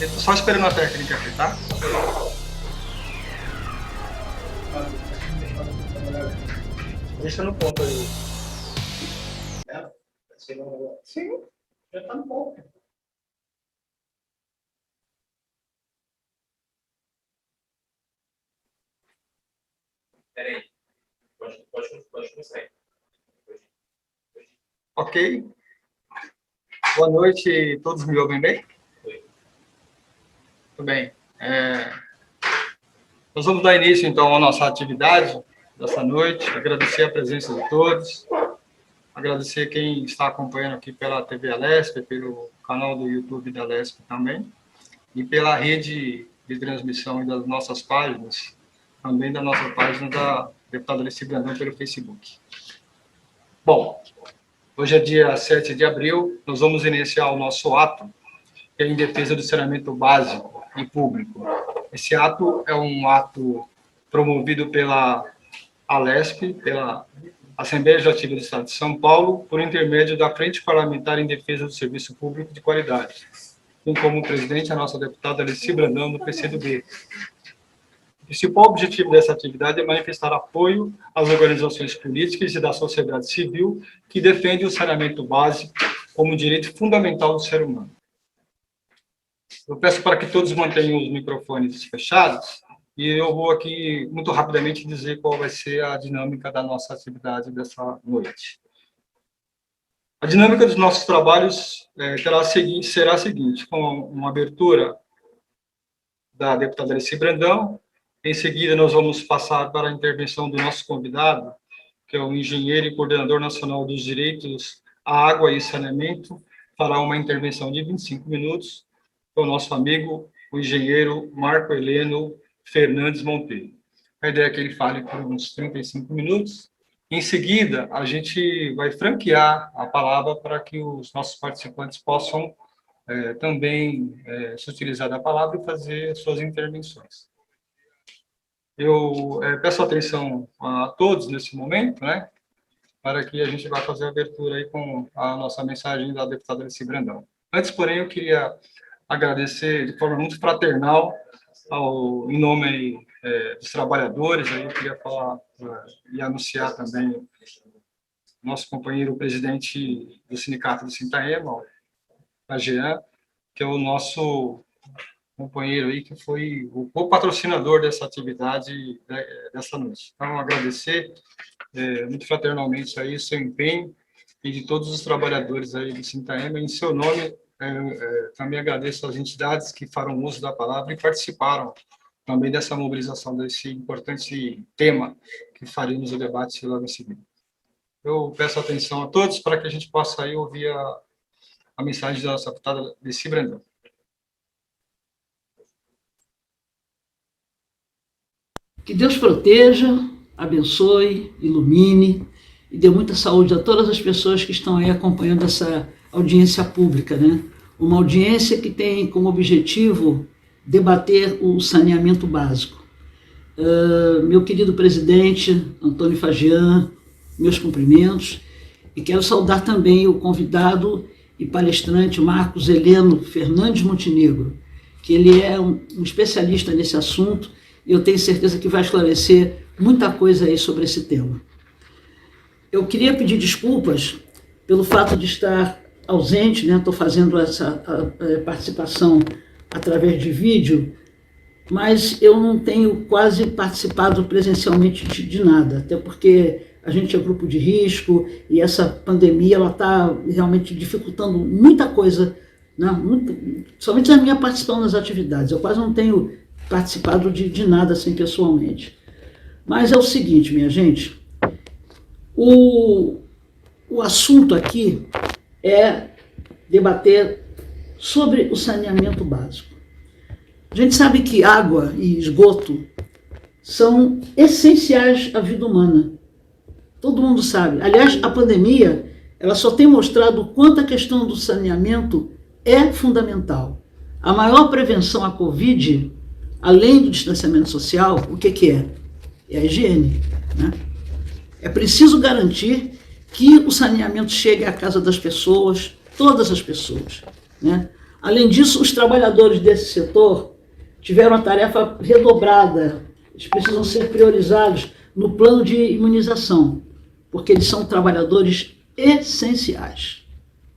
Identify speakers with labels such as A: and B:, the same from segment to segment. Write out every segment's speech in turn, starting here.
A: Eu tô só esperando a técnica aqui, tá? Deixa no ponto aí. Sim, já tá no ponto.
B: Peraí, pode começar.
A: Ok. Boa noite, todos me ouvem bem? Muito bem. Nós vamos dar início, então, à nossa atividade dessa noite. Agradecer a presença de todos. Agradecer quem está acompanhando aqui pela TV Alesp, pelo canal do YouTube da Alesp também, e pela rede de transmissão das nossas páginas, também da nossa página da deputada Alice Brandão pelo Facebook. Bom, hoje é dia 7 de abril, nós vamos iniciar o nosso ato, que é em defesa do saneamento básico e público. Esse ato é um ato promovido pela Alesp, pela Assembleia Legislativa do Estado de São Paulo, por intermédio da Frente Parlamentar em Defesa do Serviço Público de Qualidade, com como presidente a nossa deputada Alice Brandão, do PCdoB. O principal objetivo dessa atividade é manifestar apoio às organizações políticas e da sociedade civil que defendem o saneamento básico como direito fundamental do ser humano. Eu peço para que todos mantenham os microfones fechados e eu vou aqui, muito rapidamente, dizer qual vai ser a dinâmica da nossa atividade dessa noite. A dinâmica dos nossos trabalhos será a seguinte, com uma abertura da deputada Alice Brandão. Em seguida, nós vamos passar para a intervenção do nosso convidado, que é o engenheiro e coordenador nacional dos direitos à água e saneamento, fará uma intervenção de 25 minutos, com o nosso amigo, o engenheiro Marco Heleno Fernandes Monteiro. A ideia é que ele fale por uns 35 minutos. Em seguida, a gente vai franquear a palavra para que os nossos participantes possam também se utilizar da palavra e fazer suas intervenções. Eu peço atenção a todos nesse momento, né, para que a gente vá fazer a abertura aí com a nossa mensagem da deputada Alice Brandão. Antes, porém, eu queria agradecer de forma muito fraternal, em nome aí, dos trabalhadores, aí eu queria falar e anunciar também o nosso companheiro, o presidente do Sindicato do Sintaema, o Jean, que é o nosso companheiro aí, que foi o co-patrocinador dessa atividade dessa noite. Então, agradecer muito fraternalmente aí o seu empenho e de todos os trabalhadores aí do Sintaema. Em seu nome, também agradeço às entidades que farão uso da palavra e participaram também dessa mobilização, desse importante tema que faremos o debate logo em seguida. Eu peço atenção a todos para que a gente possa aí ouvir a mensagem da nossa deputada Alice Brandão.
C: Que Deus proteja, abençoe, ilumine e dê muita saúde a todas as pessoas que estão aí acompanhando essa audiência pública, né? Uma audiência que tem como objetivo debater o saneamento básico. Meu querido presidente Antônio Fagian, meus cumprimentos, e quero saudar também o convidado e palestrante Marcos Heleno Fernandes Montenegro, que ele é um especialista nesse assunto e eu tenho certeza que vai esclarecer muita coisa aí sobre esse tema. Eu queria pedir desculpas pelo fato de estar ausente, né? Estou fazendo essa participação através de vídeo, mas eu não tenho quase participado presencialmente de nada, até porque a gente é grupo de risco e essa pandemia está realmente dificultando muita coisa, né? Somente a minha participação nas atividades. Eu quase não tenho participado de nada assim pessoalmente. Mas é o seguinte, minha gente, o assunto aqui é debater sobre o saneamento básico. A gente sabe que água e esgoto são essenciais à vida humana. Todo mundo sabe. Aliás, a pandemia ela só tem mostrado o quanto a questão do saneamento é fundamental. A maior prevenção à Covid, além do distanciamento social, o que é? É a higiene, né? É preciso garantir que o saneamento chegue à casa das pessoas, todas as pessoas, né? Além disso, os trabalhadores desse setor tiveram a tarefa redobrada. Eles precisam ser priorizados no plano de imunização, porque eles são trabalhadores essenciais.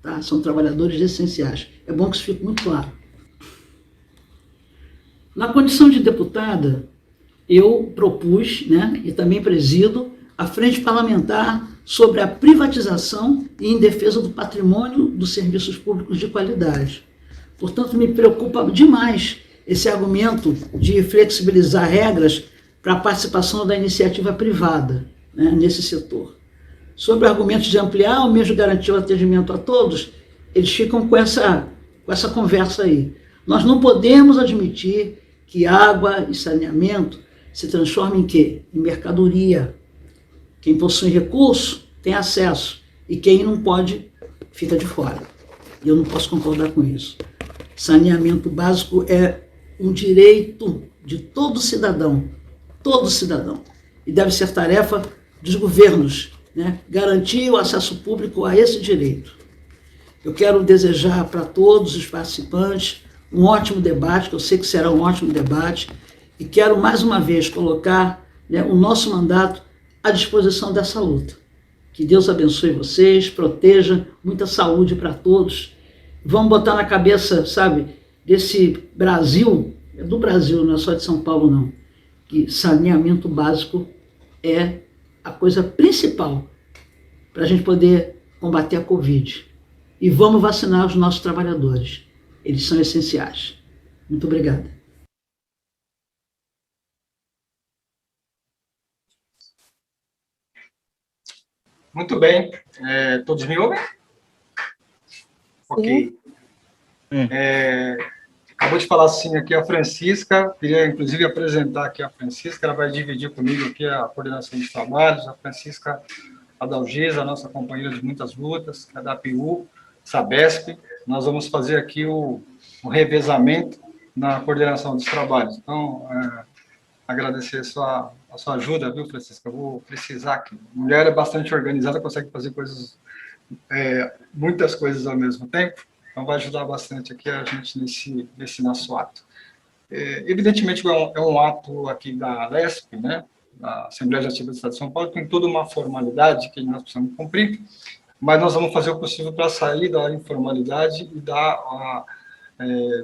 C: Tá? São trabalhadores essenciais. É bom que isso fique muito claro. Na condição de deputada, eu propus, né, e também presido, a Frente Parlamentar sobre a privatização e em defesa do patrimônio dos serviços públicos de qualidade. Portanto, me preocupa demais esse argumento de flexibilizar regras para a participação da iniciativa privada, né, nesse setor. Sobre o argumento de ampliar ou mesmo garantir o atendimento a todos, eles ficam com essa conversa aí. Nós não podemos admitir que água e saneamento se transformem em quê? Em mercadoria. Quem possui recurso tem acesso e quem não pode fica de fora. E eu não posso concordar com isso. Saneamento básico é um direito de todo cidadão, e deve ser tarefa dos governos, né, garantir o acesso público a esse direito. Eu quero desejar para todos os participantes um ótimo debate, que eu sei que será um ótimo debate, e quero mais uma vez colocar, né, o nosso mandato à disposição dessa luta. Que Deus abençoe vocês, proteja, muita saúde para todos. Vamos botar na cabeça, sabe, desse Brasil, é do Brasil, não é só de São Paulo não, que saneamento básico é a coisa principal para a gente poder combater a Covid. E vamos vacinar os nossos trabalhadores. Eles são essenciais. Muito obrigada.
A: Muito bem. Todos me ouvem? Ok. Acabou de falar assim aqui a Francisca, queria inclusive apresentar aqui a Francisca, ela vai dividir comigo aqui a coordenação de trabalhos, a Francisca Adalgisa, nossa companheira de muitas lutas, que é da APU, Sabesp. Nós vamos fazer aqui o revezamento na coordenação dos trabalhos. Então, agradecer a sua ajuda, viu, Francisca? Eu vou precisar aqui. Mulher é bastante organizada, consegue fazer coisas, muitas coisas ao mesmo tempo, então vai ajudar bastante aqui a gente nesse nosso ato. Evidentemente, é um ato aqui da LESP, né, da Assembleia Legislativa do Estado de São Paulo, tem toda uma formalidade que nós precisamos cumprir, mas nós vamos fazer o possível para sair da informalidade e dar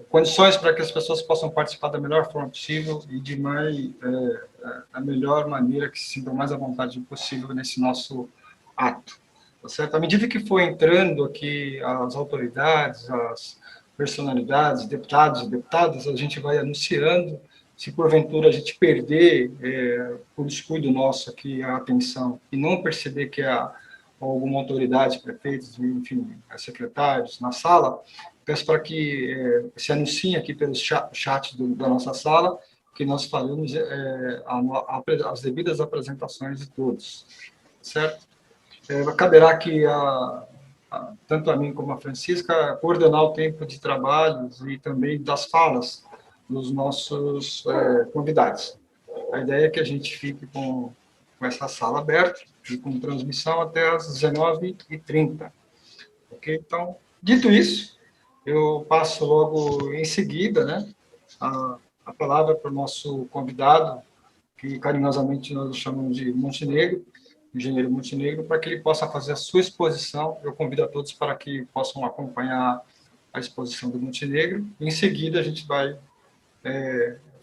A: condições para que as pessoas possam participar da melhor forma possível e da melhor maneira, que se sintam mais à vontade possível nesse nosso ato. Tá certo? À medida que for entrando aqui as autoridades, as personalidades, deputados e deputadas, a gente vai anunciando. Se porventura a gente perder, por descuido nosso aqui, a atenção e não perceber que há alguma autoridade, prefeitos, enfim, secretários na sala, peço para que se anuncie aqui pelo chat da nossa sala, que nós faremos as devidas apresentações de todos, certo? Caberá aqui tanto a mim como a Francisca coordenar o tempo de trabalhos e também das falas dos nossos convidados. A ideia é que a gente fique com essa sala aberta e com transmissão até às 19h30. Ok? Então, dito isso, eu passo logo em seguida, né, a palavra para o nosso convidado, que carinhosamente nós chamamos de Montenegro, engenheiro Montenegro, para que ele possa fazer a sua exposição. Eu convido a todos para que possam acompanhar a exposição do Montenegro. Em seguida, a gente vai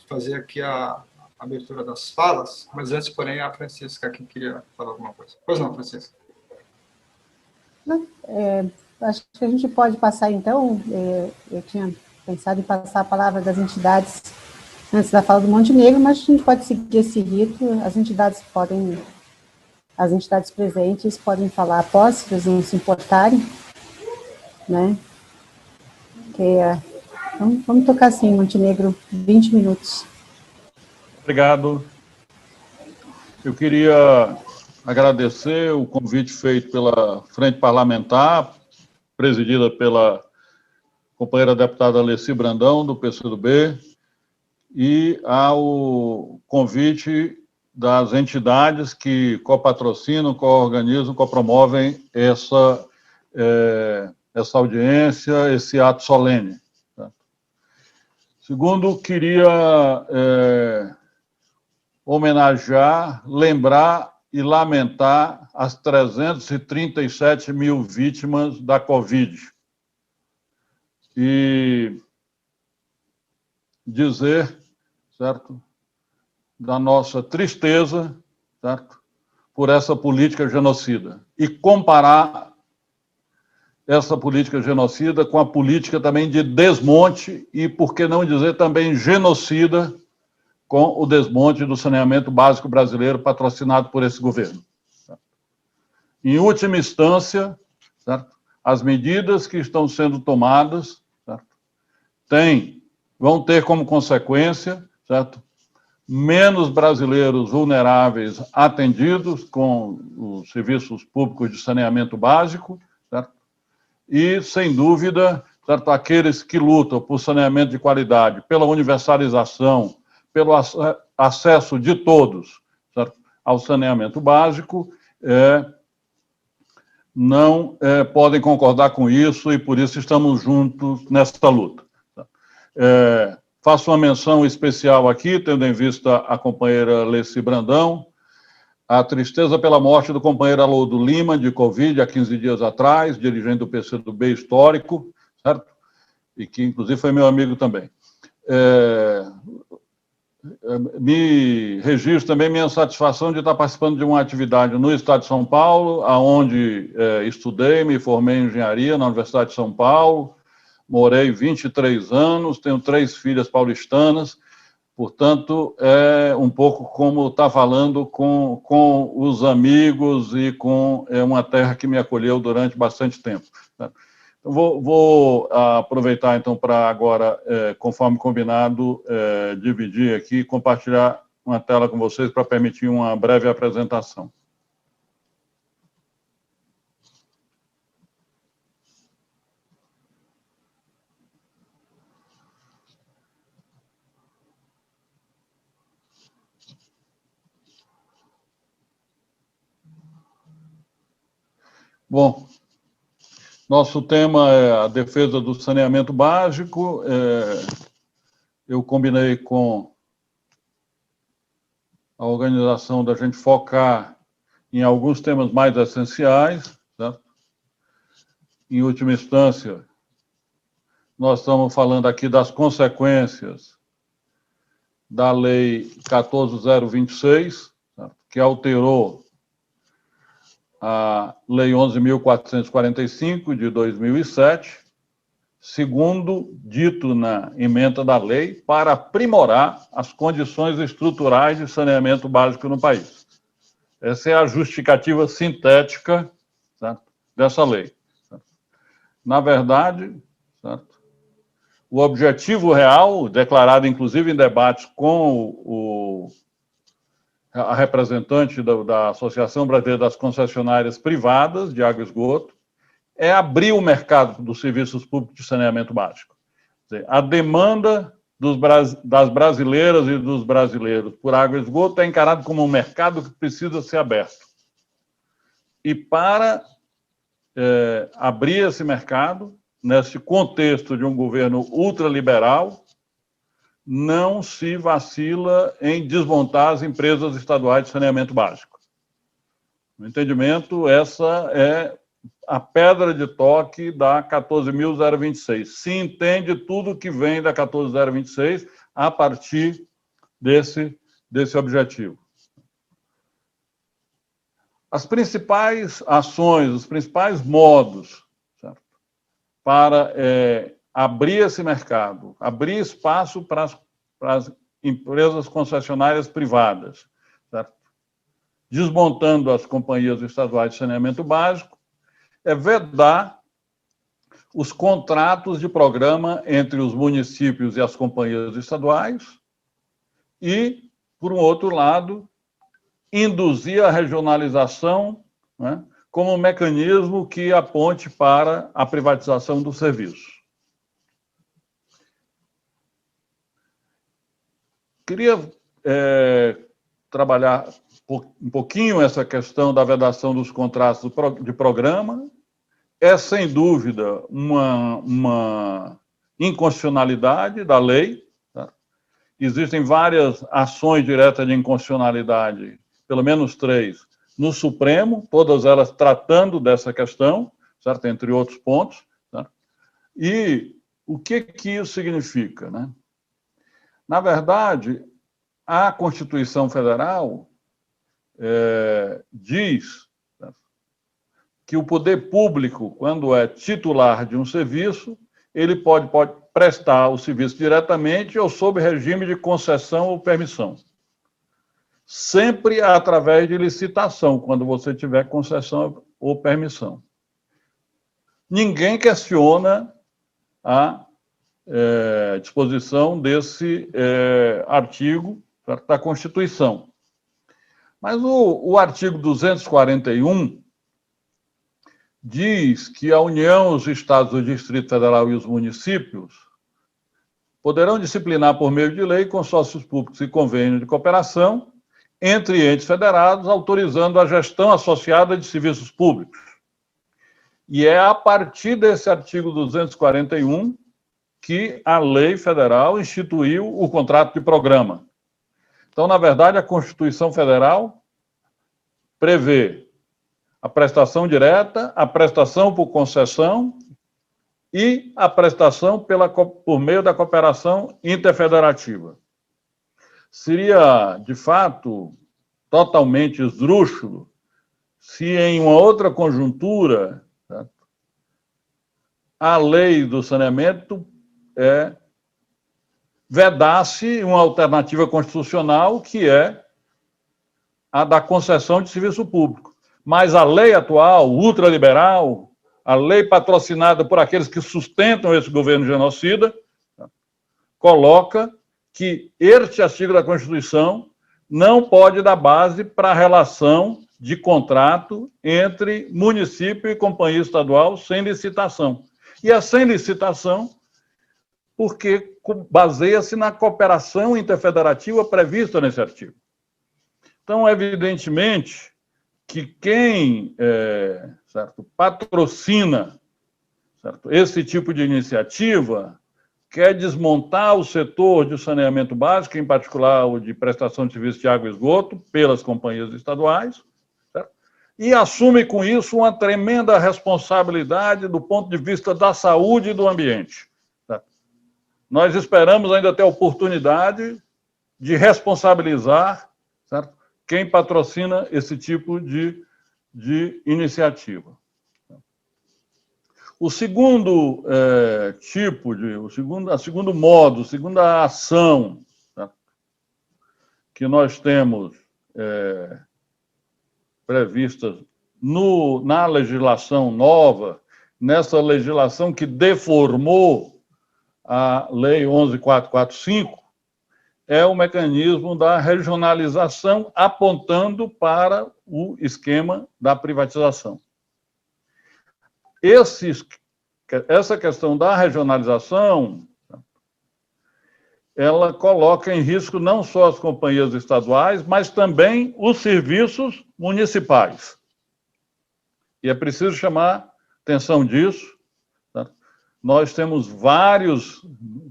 A: fazer aqui a abertura das falas, mas antes, porém, a Francisca aqui queria falar alguma coisa. Pois não, Francisca?
D: Acho que a gente pode passar, então, eu tinha pensado em passar a palavra das entidades antes da fala do Montenegro, mas a gente pode seguir esse rito, as entidades presentes podem falar após, se eles não se importarem, né? Vamos tocar assim, Montenegro, 20 minutos.
E: Obrigado. Eu queria agradecer o convite feito pela Frente Parlamentar, presidida pela companheira deputada Alessi Brandão, do PCdoB, e ao convite das entidades que copatrocinam, coorganizam, copromovem essa audiência, esse ato solene. Segundo, queria homenagear, lembrar e lamentar as 337 mil vítimas da Covid. E dizer, certo, da nossa tristeza, certo, por essa política genocida. E comparar essa política genocida com a política também de desmonte e, por que não dizer, também genocida com o desmonte do saneamento básico brasileiro patrocinado por esse governo. Certo? Em última instância, certo, as medidas que estão sendo tomadas, certo, vão ter como consequência, certo, menos brasileiros vulneráveis atendidos com os serviços públicos de saneamento básico, certo? E, sem dúvida, certo, aqueles que lutam por saneamento de qualidade, pela universalização, pelo acesso de todos, certo, ao saneamento básico, não podem concordar com isso e, por isso, estamos juntos nessa luta. Faço uma menção especial aqui, tendo em vista a companheira Leci Brandão, a tristeza pela morte do companheiro Haroldo Lima, de Covid, há 15 dias atrás, dirigente do PCdoB histórico, certo? E que, inclusive, foi meu amigo também. Me registro também minha satisfação de estar participando de uma atividade no Estado de São Paulo, onde estudei, me formei em engenharia na Universidade de São Paulo, morei 23 anos, tenho 3 filhas paulistanas, portanto, é um pouco como estar falando com os amigos e com uma terra que me acolheu durante bastante tempo. Então, vou aproveitar, então, para agora, conforme combinado, dividir aqui e compartilhar uma tela com vocês para permitir uma breve apresentação. Bom, nosso tema é a defesa do saneamento básico. Eu combinei com a organização da gente focar em alguns temas mais essenciais, certo? Em última instância, nós estamos falando aqui das consequências da Lei 14.026, certo? Que alterou a Lei 11.445, de 2007, segundo dito na ementa da lei, para aprimorar as condições estruturais de saneamento básico no país. Essa é a justificativa sintética, certo, dessa lei. Certo? Na verdade, certo, o objetivo real, declarado inclusive em debates com a representante da Associação Brasileira das Concessionárias Privadas de Água e Esgoto, é abrir o mercado dos serviços públicos de saneamento básico. Quer dizer, a demanda das brasileiras e dos brasileiros por água e esgoto é encarado como um mercado que precisa ser aberto. E para abrir esse mercado, nesse contexto de um governo ultraliberal, não se vacila em desmontar as empresas estaduais de saneamento básico. No entendimento, essa é a pedra de toque da 14.026. Se entende tudo que vem da 14.026 a partir desse objetivo. As principais ações, os principais modos, certo, para abrir esse mercado, abrir espaço para as empresas concessionárias privadas, certo? Desmontando as companhias estaduais de saneamento básico, é vedar os contratos de programa entre os municípios e as companhias estaduais e, por um outro lado, induzir a regionalização, né, como um mecanismo que aponte para a privatização do serviço. Queria trabalhar um pouquinho essa questão da vedação dos contratos de programa. É, sem dúvida, uma inconstitucionalidade da lei, existem várias ações diretas de inconstitucionalidade, pelo menos 3, no Supremo, todas elas tratando dessa questão, certo? Entre outros pontos. Certo? E o que isso significa? Né? Na verdade, a Constituição Federal diz, né, que o poder público, quando é titular de um serviço, ele pode prestar o serviço diretamente ou sob regime de concessão ou permissão. Sempre através de licitação, quando você tiver concessão ou permissão. Ninguém questiona a disposição desse artigo da Constituição. Mas o artigo 241 diz que a União, os Estados, o Distrito Federal e os municípios poderão disciplinar por meio de lei consórcios públicos e convênios de cooperação entre entes federados, autorizando a gestão associada de serviços públicos. E é a partir desse artigo 241 que a lei federal instituiu o contrato de programa. Então, na verdade, a Constituição Federal prevê a prestação direta, a prestação por concessão e a prestação por meio da cooperação interfederativa. Seria, de fato, totalmente esdrúxulo se em uma outra conjuntura, certo, a lei do saneamento vedasse uma alternativa constitucional, que é a da concessão de serviço público. Mas a lei atual, ultraliberal, a lei patrocinada por aqueles que sustentam esse governo genocida, coloca que este artigo da Constituição não pode dar base para a relação de contrato entre município e companhia estadual sem licitação. E é sem licitação porque baseia-se na cooperação interfederativa prevista nesse artigo. Então, evidentemente, que quem certo, patrocina, certo, esse tipo de iniciativa quer desmontar o setor de saneamento básico, em particular o de prestação de serviço de água e esgoto, pelas companhias estaduais, certo? E assume com isso uma tremenda responsabilidade do ponto de vista da saúde e do ambiente. Certo? Nós esperamos ainda ter a oportunidade de responsabilizar, certo, quem patrocina esse tipo de iniciativa. O segundo tipo a segunda ação, tá, que nós temos previstas na legislação nova, nessa legislação que deformou a Lei 11.445, é o mecanismo da regionalização, apontando para o esquema da privatização. Essa questão da regionalização, ela coloca em risco não só as companhias estaduais, mas também os serviços municipais. E é preciso chamar atenção disso. Tá? Nós temos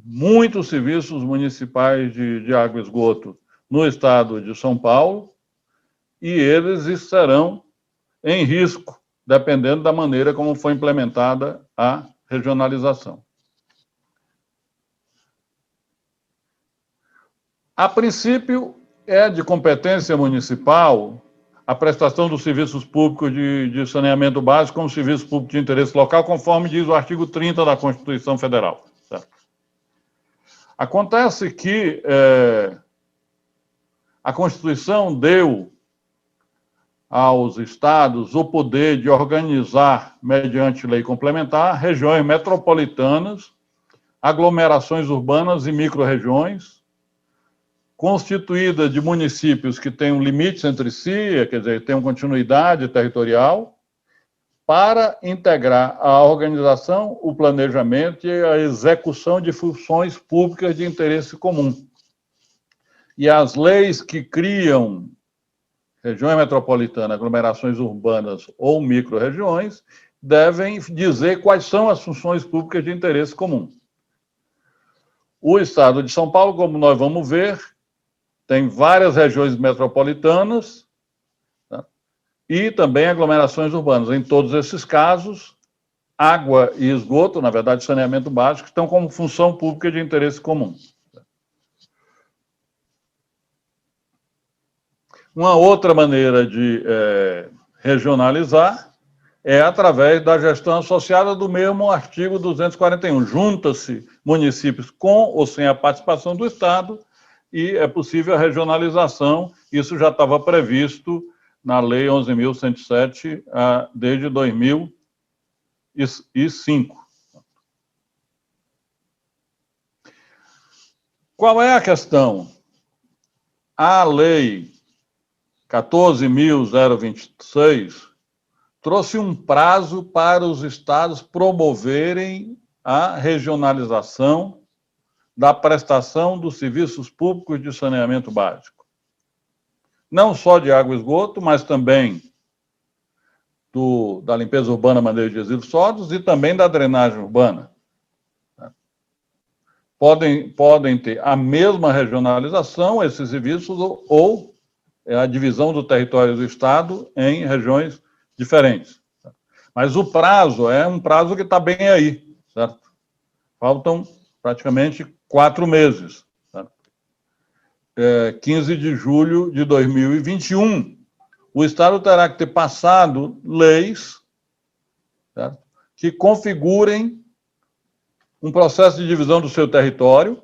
E: muitos serviços municipais de água e esgoto no estado de São Paulo, e eles estarão em risco, dependendo da maneira como foi implementada a regionalização. A princípio, é de competência municipal a prestação dos serviços públicos de saneamento básico como serviço público de interesse local, conforme diz o artigo 30 da Constituição Federal. Certo? Acontece que a Constituição deu aos estados o poder de organizar, mediante lei complementar, regiões metropolitanas, aglomerações urbanas e micro-regiões, constituídas de municípios que tenham limites entre si, quer dizer, tenham continuidade territorial, para integrar a organização, o planejamento e a execução de funções públicas de interesse comum. E as leis que criam regiões metropolitanas, aglomerações urbanas ou micro-regiões, devem dizer quais são as funções públicas de interesse comum. O estado de São Paulo, como nós vamos ver, tem várias regiões metropolitanas, tá? E também aglomerações urbanas. Em todos esses casos, água e esgoto, na verdade, saneamento básico, estão como função pública de interesse comum. Uma outra maneira de regionalizar é através da gestão associada do mesmo artigo 241. Junta-se municípios com ou sem a participação do Estado e é possível a regionalização. Isso já estava previsto na Lei 11.107 desde 2005. Qual é a questão? A Lei 14.026 trouxe um prazo para os estados promoverem a regionalização da prestação dos serviços públicos de saneamento básico. Não só de água e esgoto, mas também da limpeza urbana, manejo de resíduos sólidos e também da drenagem urbana. Podem ter a mesma regionalização, esses serviços, ou a divisão do território do Estado em regiões diferentes. Mas o prazo é um prazo que está bem aí, certo? Faltam praticamente 4 meses. Certo? 15 de julho de 2021, o Estado terá que ter passado leis, certo? Que configurem um processo de divisão do seu território,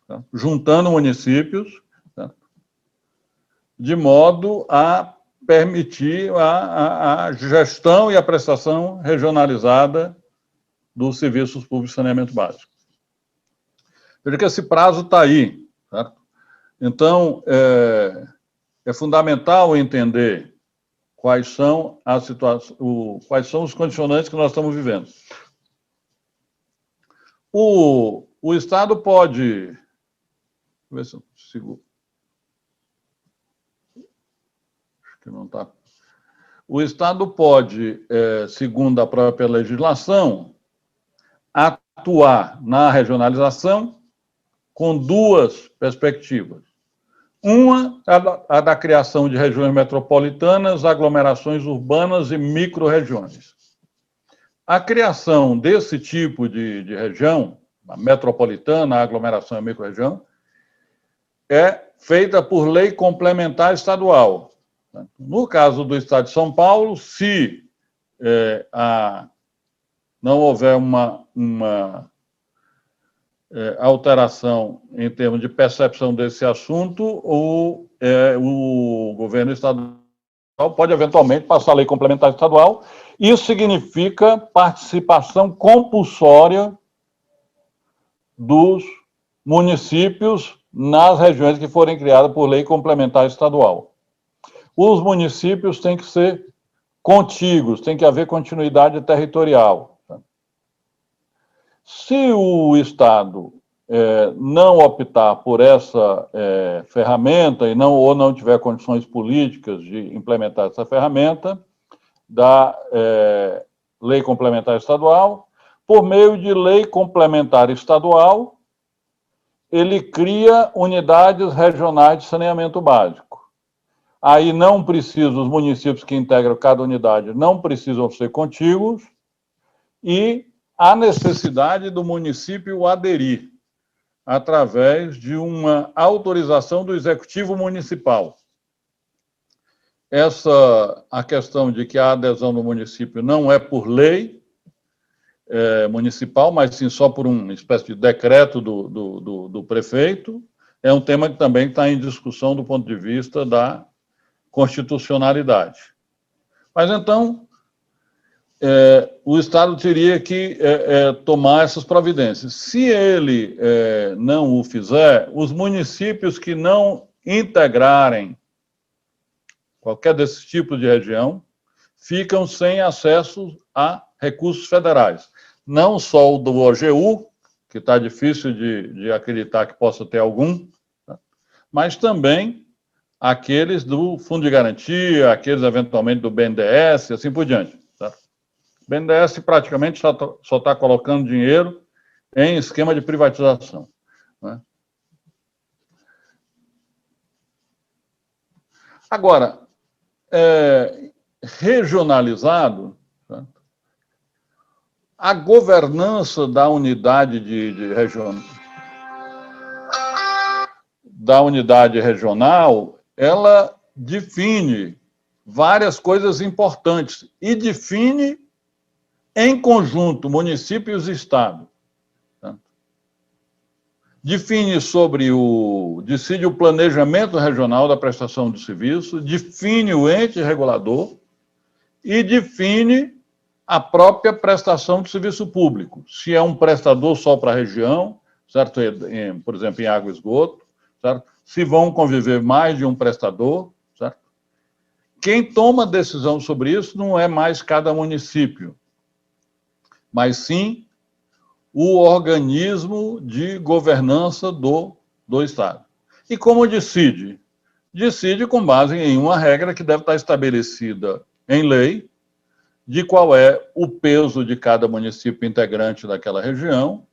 E: certo? Juntando municípios, certo? De modo a permitir a gestão e a prestação regionalizada dos serviços públicos de saneamento básico. Veja que esse prazo está aí, certo? Então, é fundamental entender quais são as situações, quais são os condicionantes que nós estamos vivendo. O Estado pode... Deixa eu ver se eu consigo... Acho que não está... O Estado pode, segundo a própria legislação, atuar na regionalização com 2 perspectivas. Uma, a da criação de regiões metropolitanas, aglomerações urbanas e micro-regiões. A criação desse tipo de região, a metropolitana, a aglomeração e a micro-região, é feita por lei complementar estadual. No caso do Estado de São Paulo, se não houver uma alteração em termos de percepção desse assunto, o governo estadual pode eventualmente passar a lei complementar estadual. Isso significa participação compulsória dos municípios nas regiões que forem criadas por lei complementar estadual. Os municípios têm que ser contíguos, tem que haver continuidade territorial. Se o Estado não optar por essa ferramenta ou não tiver condições políticas de implementar essa ferramenta da lei complementar estadual, por meio de lei complementar estadual, ele cria unidades regionais de saneamento básico. Aí não precisa, os municípios que integram cada unidade não precisam ser contíguos e há necessidade do município aderir através de uma autorização do Executivo Municipal. A questão de que a adesão do município não é por lei municipal, mas sim só por uma espécie de decreto do prefeito, é um tema que também está em discussão do ponto de vista da constitucionalidade. Mas, então, o Estado teria que tomar essas providências. Se ele não o fizer, os municípios que não integrarem qualquer desses tipos de região ficam sem acesso a recursos federais. Não só o do OGU, que está difícil de acreditar que possa ter algum, tá? Mas também aqueles do Fundo de Garantia, aqueles eventualmente do BNDES, assim por diante. Tá? O BNDES praticamente só está colocando dinheiro em esquema de privatização. né? Agora, regionalizado, tá? A governança da unidade da unidade regional, ela define várias coisas importantes e define em conjunto municípios e estado. Tá? Decide o planejamento regional da prestação de serviço, define o ente regulador e define a própria prestação de serviço público. Se é um prestador só para a região, certo? Por exemplo, em água e esgoto, certo? Se vão conviver mais de um prestador, certo? Quem toma decisão sobre isso não é mais cada município, mas sim o organismo de governança do Estado. E como decide? Decide com base em uma regra que deve estar estabelecida em lei, de qual é o peso de cada município integrante daquela região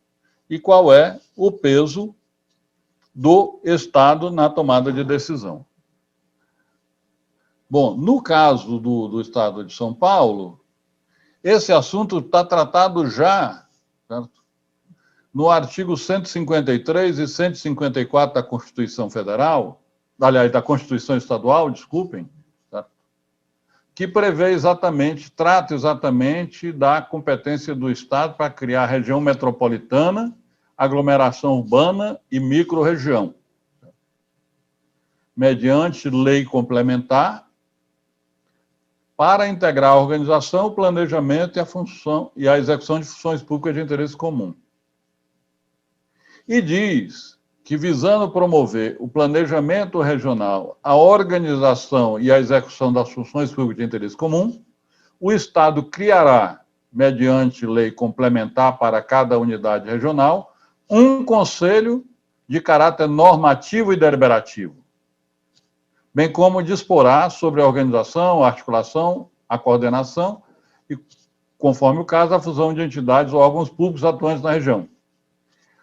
E: e qual é o peso do Estado na tomada de decisão. Bom, no caso do Estado de São Paulo, esse assunto está tratado já, certo? No artigo 153 e 154 da Constituição Federal, aliás, da Constituição Estadual, desculpem, certo? Que trata exatamente da competência do Estado para criar região metropolitana, aglomeração urbana e microrregião, mediante lei complementar, para integrar a organização, o planejamento e a execução de funções públicas de interesse comum. E diz que, visando promover o planejamento regional, a organização e a execução das funções públicas de interesse comum, o Estado criará, mediante lei complementar para cada unidade regional, um conselho de caráter normativo e deliberativo, bem como disporá sobre a organização, a articulação, a coordenação e, conforme o caso, a fusão de entidades ou órgãos públicos atuantes na região.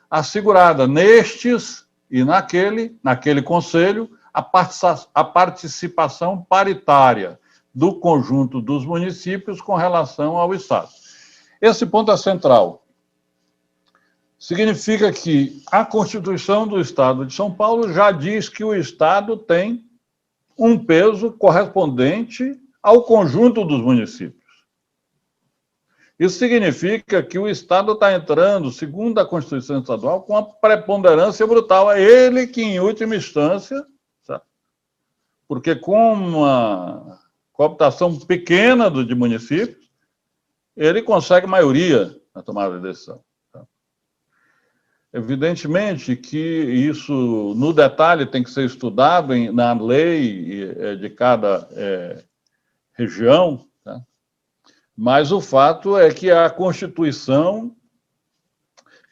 E: Assegurada nestes e naquele conselho, a participação paritária do conjunto dos municípios com relação ao Estado. Esse ponto é central. Significa que a Constituição do Estado de São Paulo já diz que o Estado tem um peso correspondente ao conjunto dos municípios. Isso significa que o Estado está entrando, segundo a Constituição Estadual, com uma preponderância brutal. É ele que, em última instância, sabe? Porque com uma cooptação pequena de municípios, ele consegue maioria na tomada de decisão. Evidentemente que isso, no detalhe, tem que ser estudado na lei de cada região, tá? Mas o fato é que a Constituição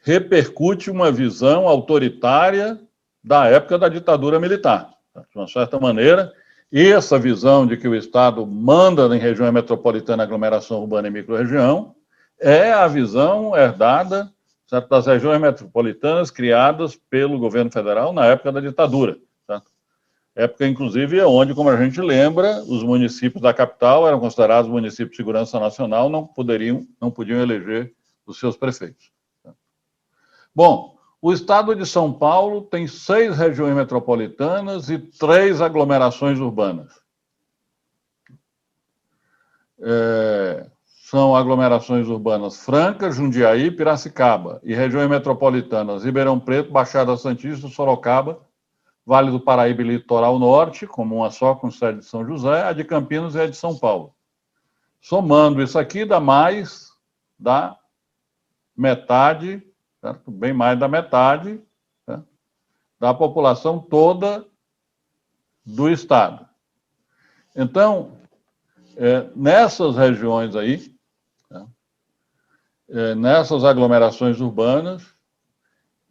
E: repercute uma visão autoritária da época da ditadura militar. Tá? De uma certa maneira, essa visão de que o Estado manda em região metropolitana, aglomeração urbana e microrregião é a visão herdada, certo, das regiões metropolitanas criadas pelo governo federal na época da ditadura. Certo? Época, inclusive, onde, como a gente lembra, os municípios da capital eram considerados municípios de segurança nacional, não podiam eleger os seus prefeitos. Certo? Bom, o Estado de São Paulo tem 6 regiões metropolitanas e 3 aglomerações urbanas. São aglomerações urbanas Franca, Jundiaí, Piracicaba, e regiões metropolitanas Ribeirão Preto, Baixada Santista, Sorocaba, Vale do Paraíba e Litoral Norte, como uma só, com sede de São José, a de Campinas e a de São Paulo. Somando isso aqui, dá mais da metade, certo? Bem mais da metade, certo? Da população toda do Estado. Então, nessas regiões aí, nessas aglomerações urbanas,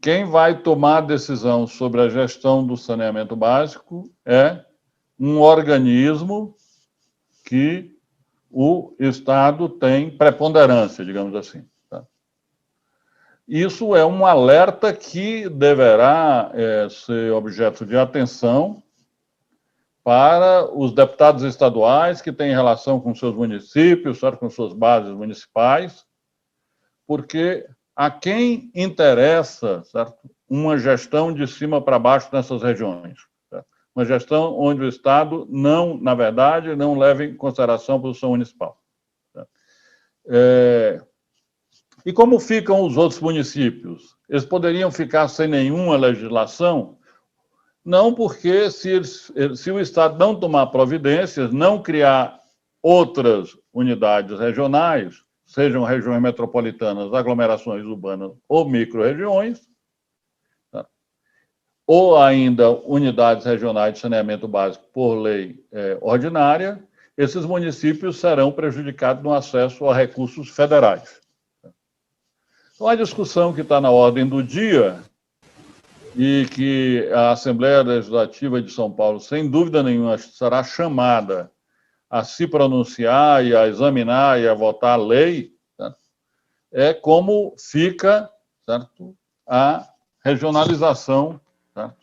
E: quem vai tomar a decisão sobre a gestão do saneamento básico é um organismo que o Estado tem preponderância, digamos assim. Tá? Isso é um alerta que deverá ser objeto de atenção para os deputados estaduais que têm relação com seus municípios, certo? Com suas bases municipais, porque a quem interessa, certo? Uma gestão de cima para baixo nessas regiões. Certo? Uma gestão onde o Estado não, na verdade, não leva em consideração a produção municipal. Certo? E como ficam os outros municípios? Eles poderiam ficar sem nenhuma legislação? Não, porque se o Estado não tomar providências, não criar outras unidades regionais, sejam regiões metropolitanas, aglomerações urbanas ou micro-regiões, tá? Ou ainda unidades regionais de saneamento básico por lei ordinária, esses municípios serão prejudicados no acesso a recursos federais. Então, a discussão que está na ordem do dia e que a Assembleia Legislativa de São Paulo, sem dúvida nenhuma, será chamada a se pronunciar e a examinar e a votar a lei, certo? É como fica, certo? A regionalização, certo?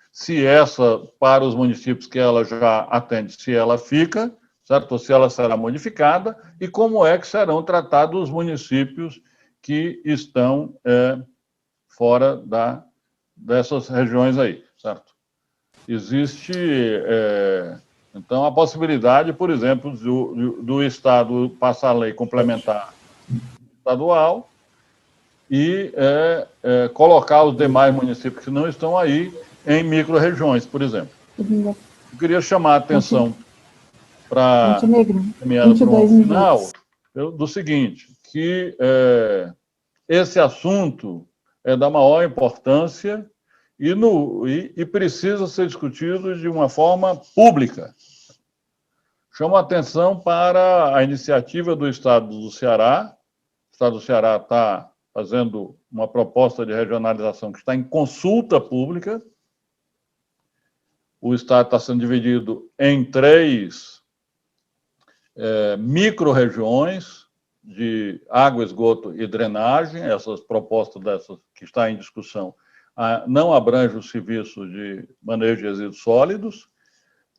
E: Se essa, para os municípios que ela já atende, se ela fica, certo? Ou se ela será modificada, e como é que serão tratados os municípios que estão fora dessas regiões aí, certo? Existe, então, a possibilidade, por exemplo, do Estado passar a lei complementar estadual e colocar os demais municípios que não estão aí em micro-regiões, por exemplo. Eu queria chamar a atenção para caminhar para um final do seguinte, que esse assunto é da maior importância e precisa ser discutido de uma forma pública. Chamo a atenção para a iniciativa do Estado do Ceará. O Estado do Ceará está fazendo uma proposta de regionalização que está em consulta pública. O Estado está sendo dividido em 3 micro-regiões de água, esgoto e drenagem. Essas propostas dessas que está em discussão não abrangem o serviço de manejo de resíduos sólidos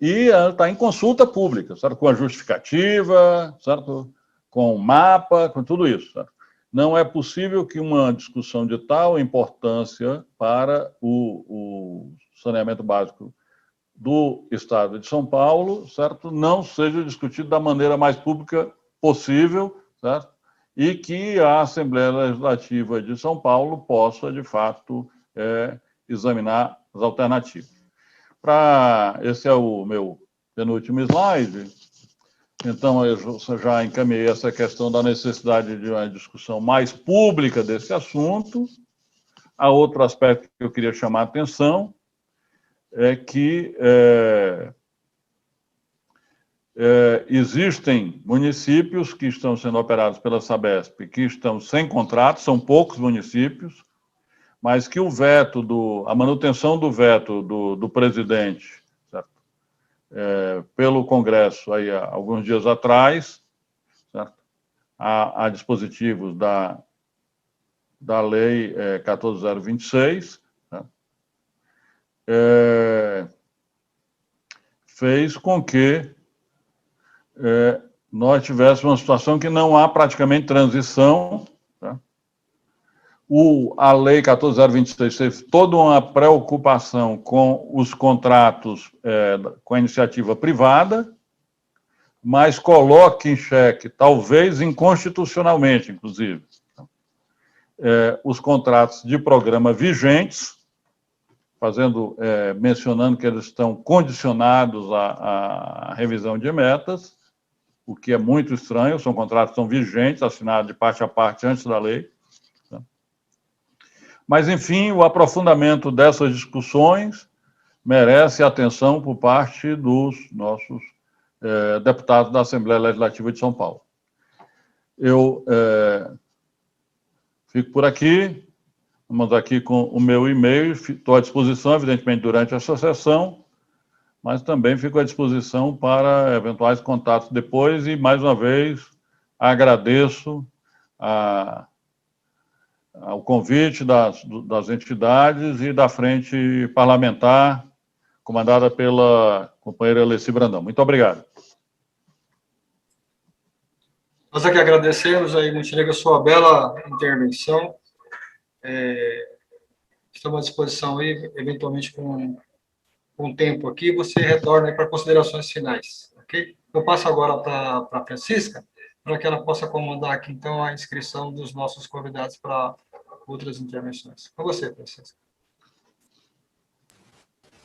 E: e está em consulta pública, certo? Com a justificativa, certo? Com o mapa, com tudo isso. Certo? Não é possível que uma discussão de tal importância para o saneamento básico do Estado de São Paulo, certo? Não seja discutido da maneira mais pública possível, certo? E que a Assembleia Legislativa de São Paulo possa, de fato, examinar as alternativas. Esse é o meu penúltimo slide. Então, eu já encaminhei essa questão da necessidade de uma discussão mais pública desse assunto. Há outro aspecto que eu queria chamar a atenção, é que existem municípios que estão sendo operados pela Sabesp, que estão sem contrato, são poucos municípios, mas que o veto, a manutenção do veto do presidente, certo? Pelo Congresso, aí, há alguns dias atrás, certo? Há dispositivos da Lei 14.026, certo? Fez com que nós tivéssemos uma situação que não há praticamente transição. Tá? A Lei 14.026 teve toda uma preocupação com os contratos com a iniciativa privada, mas coloca em xeque, talvez inconstitucionalmente, inclusive, os contratos de programa vigentes, mencionando que eles estão condicionados à revisão de metas, o que é muito estranho, são contratos que estão vigentes, assinados de parte a parte antes da lei. Tá? Mas, enfim, o aprofundamento dessas discussões merece atenção por parte dos nossos deputados da Assembleia Legislativa de São Paulo. Eu fico por aqui. Vamos aqui com o meu e-mail, estou à disposição, evidentemente, durante essa sessão, mas também fico à disposição para eventuais contatos depois e, mais uma vez, agradeço o convite das entidades e da frente parlamentar, comandada pela companheira Alessi Brandão. Muito obrigado.
A: Nós aqui agradecemos aí, Montenegro, a sua bela intervenção. Estamos à disposição aí, eventualmente com tempo aqui, você retorna para considerações finais, ok? Eu passo agora para a Francisca, para que ela possa comandar aqui, então, a inscrição dos nossos convidados para outras intervenções. Com você, Francisca.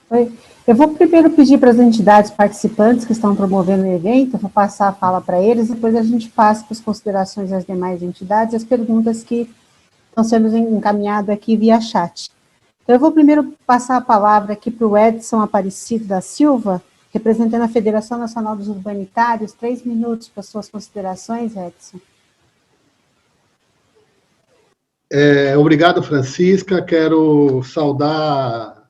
D: Oi. Eu vou primeiro pedir para as entidades participantes que estão promovendo o evento, eu vou passar a fala para eles, depois a gente passa para as considerações das demais entidades, as perguntas que estão sendo encaminhadas aqui via chat. Então, eu vou primeiro passar a palavra aqui para o Edson Aparecido da Silva, representando a Federação Nacional dos Urbanitários. 3 minutos para suas considerações, Edson.
F: Obrigado, Francisca. Quero saudar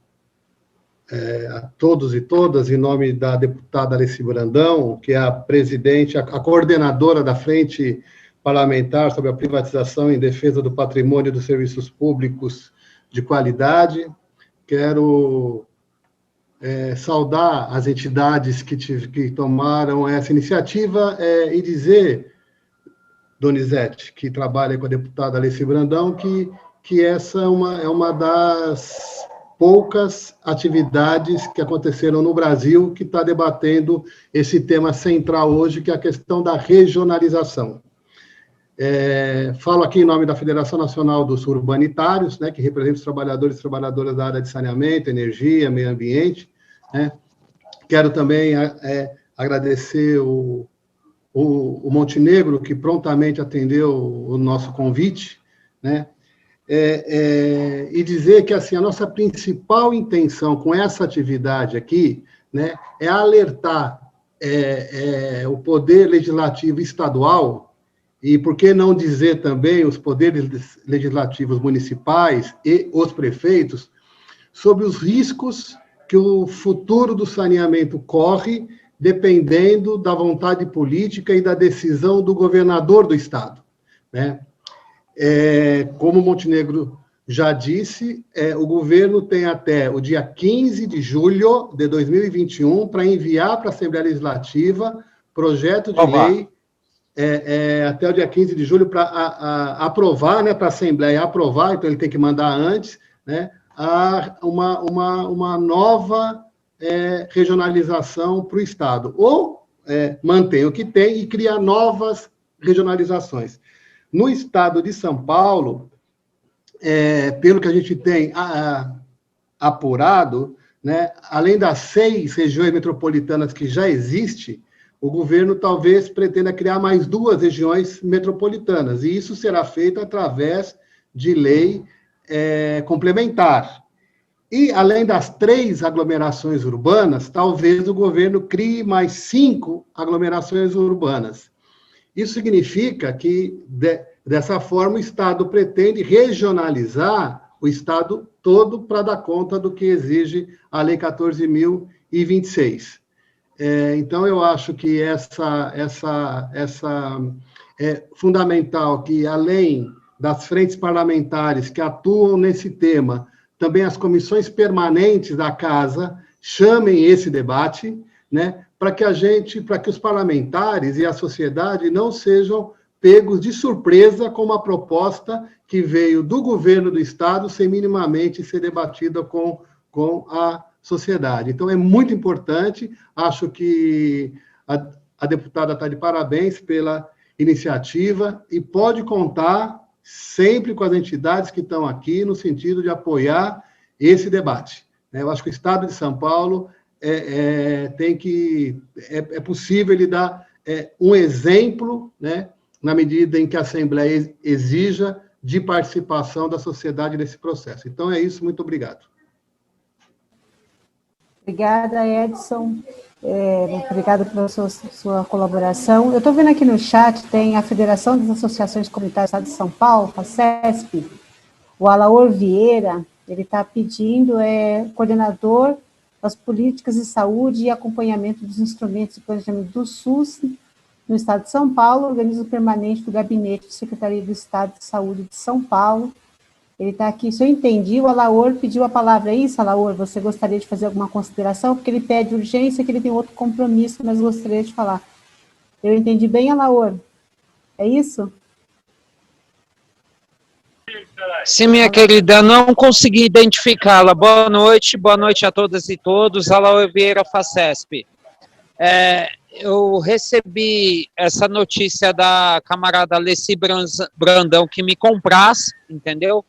F: a todos e todas, em nome da deputada Alessi Brandão, que é a presidente, a coordenadora da Frente Parlamentar sobre a Privatização em Defesa do Patrimônio e dos Serviços Públicos de Qualidade. Quero saudar as entidades que tomaram essa iniciativa e dizer, Donizete, que trabalha com a deputada Alessi Brandão, que essa é uma das poucas atividades que aconteceram no Brasil que está debatendo esse tema central hoje, que é a questão da regionalização. Falo aqui em nome da Federação Nacional dos Urbanitários, né, que representa os trabalhadores e trabalhadoras da área de saneamento, energia, meio ambiente, né. Quero também agradecer o Montenegro, que prontamente atendeu o nosso convite, né, e dizer que, assim, a nossa principal intenção com essa atividade aqui, né, é alertar o Poder Legislativo Estadual, e por que não dizer também os poderes legislativos municipais e os prefeitos, sobre os riscos que o futuro do saneamento corre, dependendo da vontade política e da decisão do governador do Estado, né? Como o Montenegro já disse, o governo tem até o dia 15 de julho de 2021 para enviar para a Assembleia Legislativa projeto de lei, até o dia 15 de julho para aprovar, né, para a Assembleia aprovar, então ele tem que mandar antes, né, uma nova regionalização para o Estado, ou mantém o que tem e cria novas regionalizações. No Estado de São Paulo, pelo que a gente tem apurado, né, além das 6 regiões metropolitanas que já existem, o governo talvez pretenda criar mais 2 regiões metropolitanas, e isso será feito através de lei complementar. E, além das 3 aglomerações urbanas, talvez o governo crie mais 5 aglomerações urbanas. Isso significa que, dessa forma, o Estado pretende regionalizar o Estado todo para dar conta do que exige a Lei 14.026. Então, eu acho que é fundamental que, além das frentes parlamentares que atuam nesse tema, também as comissões permanentes da Casa chamem esse debate, né, para que os parlamentares e a sociedade não sejam pegos de surpresa com uma proposta que veio do governo do Estado sem minimamente ser debatida com a sociedade. Então, é muito importante, acho que a deputada está de parabéns pela iniciativa e pode contar sempre com as entidades que estão aqui no sentido de apoiar esse debate. Eu acho que o Estado de São Paulo é possível ele dar um exemplo, né, na medida em que a Assembleia exija de participação da sociedade nesse processo. Então, é isso, muito obrigado.
D: Obrigada, Edson. Obrigada pela sua colaboração. Eu estou vendo aqui no chat, tem a Federação das Associações Comunitárias do Estado de São Paulo, a CESP, o Alaor Vieira, ele está pedindo, coordenador das políticas de saúde e acompanhamento dos instrumentos de planejamento do SUS no Estado de São Paulo, organismo permanente do Gabinete de Secretaria do Estado de Saúde de São Paulo, Ele está aqui, se eu entendi, o Alaor pediu a palavra. É isso, Alaor? Você gostaria de fazer alguma consideração? Porque ele pede urgência, que ele tem outro compromisso, mas gostaria de falar. Eu entendi bem, Alaor? É isso?
G: Sim, minha querida, não consegui identificá-la. Boa noite a todas e todos. Alaor Vieira, FACESP. Eu recebi essa notícia da camarada Alessi Brandão que me compraz, entendeu?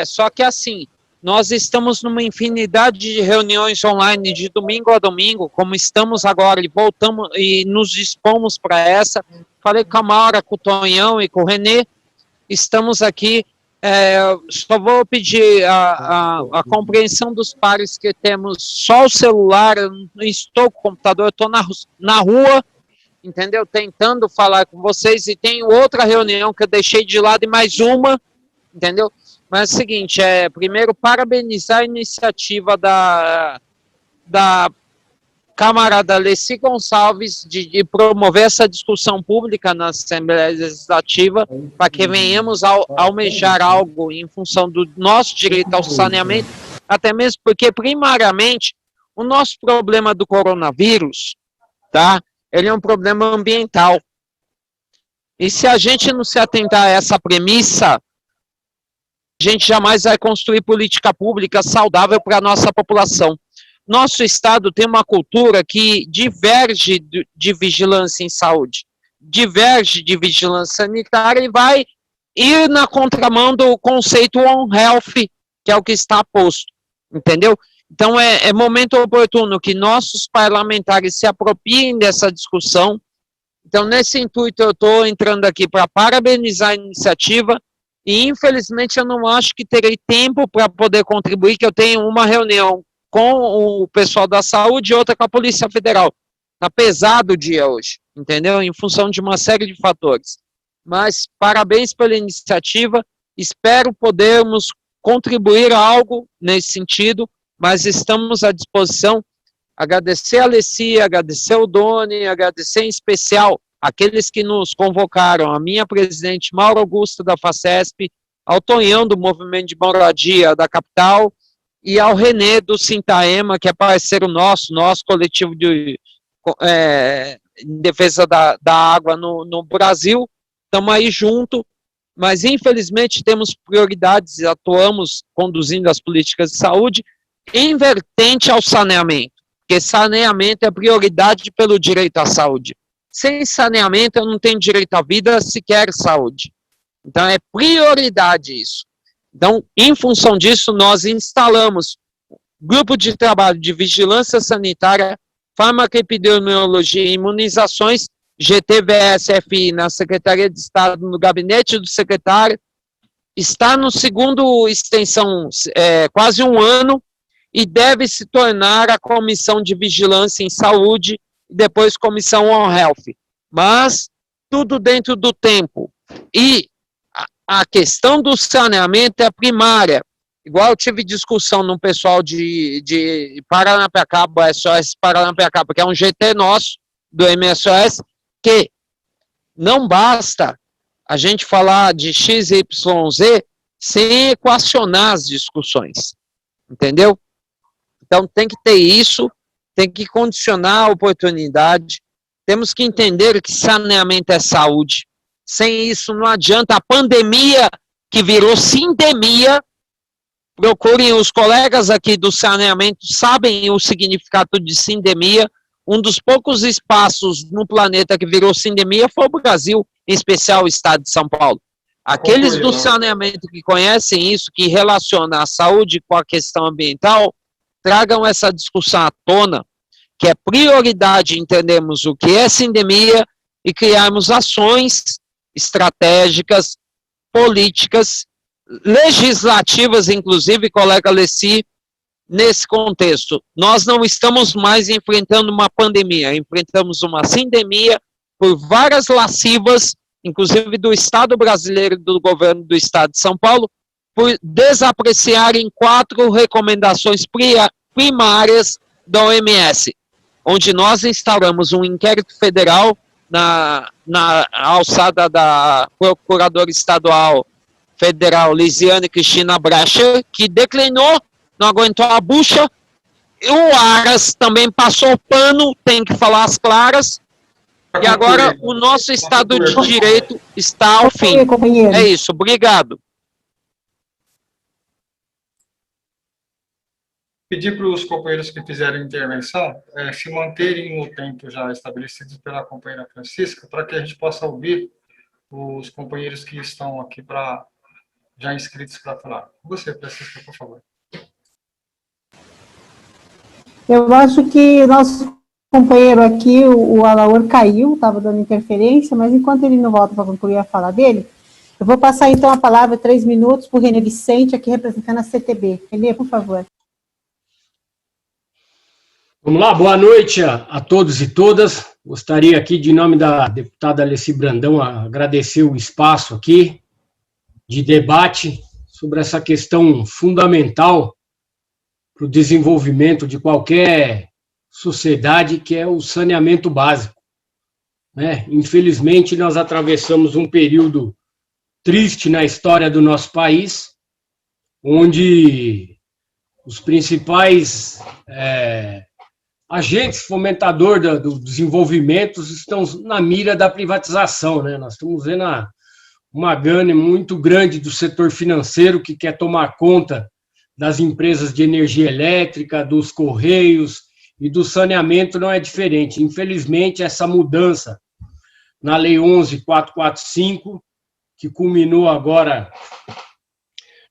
G: Só que assim, nós estamos numa infinidade de reuniões online de domingo a domingo, como estamos agora, e voltamos e nos dispomos para essa. Falei com a Maura, com o Tonhão e com o Renê, estamos aqui. Só vou pedir a compreensão dos pares que temos só o celular, eu não estou com o computador, eu estou na rua, entendeu? Tentando falar com vocês, e tenho outra reunião que eu deixei de lado e mais uma, entendeu? Mas é o seguinte, primeiro, parabenizar a iniciativa da camarada Alessi Gonçalves de promover essa discussão pública na Assembleia Legislativa para que venhamos a almejar algo em função do nosso direito ao saneamento, até mesmo porque, primariamente, o nosso problema do coronavírus, tá? Ele é um problema ambiental. E se a gente não se atentar a essa premissa, a gente jamais vai construir política pública saudável para a nossa população. Nosso Estado tem uma cultura que diverge de vigilância em saúde, diverge de vigilância sanitária e vai ir na contramão do conceito One Health, que é o que está posto, entendeu? Então, é momento oportuno que nossos parlamentares se apropriem dessa discussão. Então, nesse intuito, eu estou entrando aqui para parabenizar a iniciativa e, infelizmente, eu não acho que terei tempo para poder contribuir, que eu tenho uma reunião com o pessoal da saúde e outra com a Polícia Federal. Está pesado o dia hoje, entendeu? Em função de uma série de fatores. Mas parabéns pela iniciativa, espero podermos contribuir a algo nesse sentido, mas estamos à disposição. Agradecer a Alessi, agradecer o Doni, agradecer em especial aqueles que nos convocaram, a minha presidente Mauro Augusto da FACESP, ao Tonhão do Movimento de Moradia da capital, e ao Renê do Sintaema, que é parceiro nosso coletivo em defesa da água no Brasil. Estamos aí junto, mas infelizmente temos prioridades e atuamos conduzindo as políticas de saúde em vertente ao saneamento, porque saneamento é prioridade pelo direito à saúde. Sem saneamento eu não tenho direito à vida, sequer saúde. Então é prioridade isso. Então, em função disso, nós instalamos grupo de trabalho de vigilância sanitária, farmacoepidemiologia e imunizações, GTVSFI na Secretaria de Estado, no gabinete do secretário, está no segundo extensão, quase um ano, e deve se tornar a Comissão de Vigilância em Saúde, e depois Comissão On Health. Mas, tudo dentro do tempo. E a questão do saneamento é primária. Igual eu tive discussão no pessoal de Paranapiacaba, SOS Paranapiacaba, que é um GT nosso, do MSOS, que não basta a gente falar de XYZ sem equacionar as discussões, entendeu? Então tem que ter isso, tem que condicionar a oportunidade, temos que entender que saneamento é saúde. Sem isso não adianta. A pandemia que virou sindemia, procurem os colegas aqui do saneamento, sabem o significado de sindemia. Um dos poucos espaços no planeta que virou sindemia foi o Brasil, em especial o estado de São Paulo. Aqueles do saneamento que conhecem isso, que relacionam a saúde com a questão ambiental, tragam essa discussão à tona, que é prioridade entendermos o que é sindemia e criarmos ações estratégicas, políticas, legislativas, inclusive, colega Alessi, nesse contexto. Nós não estamos mais enfrentando uma pandemia, enfrentamos uma sindemia por várias lascivas, inclusive do Estado brasileiro e do governo do Estado de São Paulo, por desapreciarem 4 recomendações primárias da OMS, onde nós instauramos um inquérito federal na alçada da Procuradora Estadual Federal Lisiane Cristina Bracher, que declinou, não aguentou a bucha. E o Aras também passou pano, tem que falar as claras. E agora o nosso Estado de Direito está ao fim.
D: Companheiro.
G: É isso, obrigado.
A: Pedir para os companheiros que fizeram intervenção se manterem no tempo já estabelecido pela companheira Francisca, para que a gente possa ouvir os companheiros que estão aqui já inscritos para falar. Você, Francisca, por favor.
D: Eu acho que o nosso companheiro aqui, o Alaor, caiu, estava dando interferência, mas enquanto ele não volta para concluir a fala dele, eu vou passar então a palavra 3 minutos para o Renê Vicente, aqui representando a CTB. Renê, por favor.
H: Vamos lá, boa noite a todos e todas. Gostaria aqui, de nome da deputada Alessi Brandão, agradecer o espaço aqui de debate sobre essa questão fundamental para o desenvolvimento de qualquer sociedade, que é o saneamento básico, né? Infelizmente, nós atravessamos um período triste na história do nosso país, onde os principais agentes fomentadores do desenvolvimento estão na mira da privatização, né? Nós estamos vendo uma gana muito grande do setor financeiro que quer tomar conta das empresas de energia elétrica, dos correios e do saneamento. Não é diferente. Infelizmente, essa mudança na Lei 11.445, que culminou agora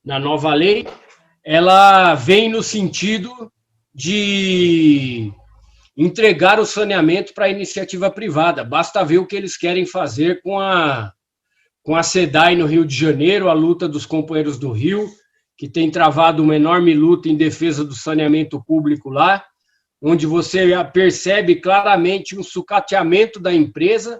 H: na nova lei, ela vem no sentido de entregar o saneamento para a iniciativa privada. Basta ver o que eles querem fazer com a SEDAI no Rio de Janeiro, a luta dos companheiros do Rio, que tem travado uma enorme luta em defesa do saneamento público lá, onde você percebe claramente um sucateamento da empresa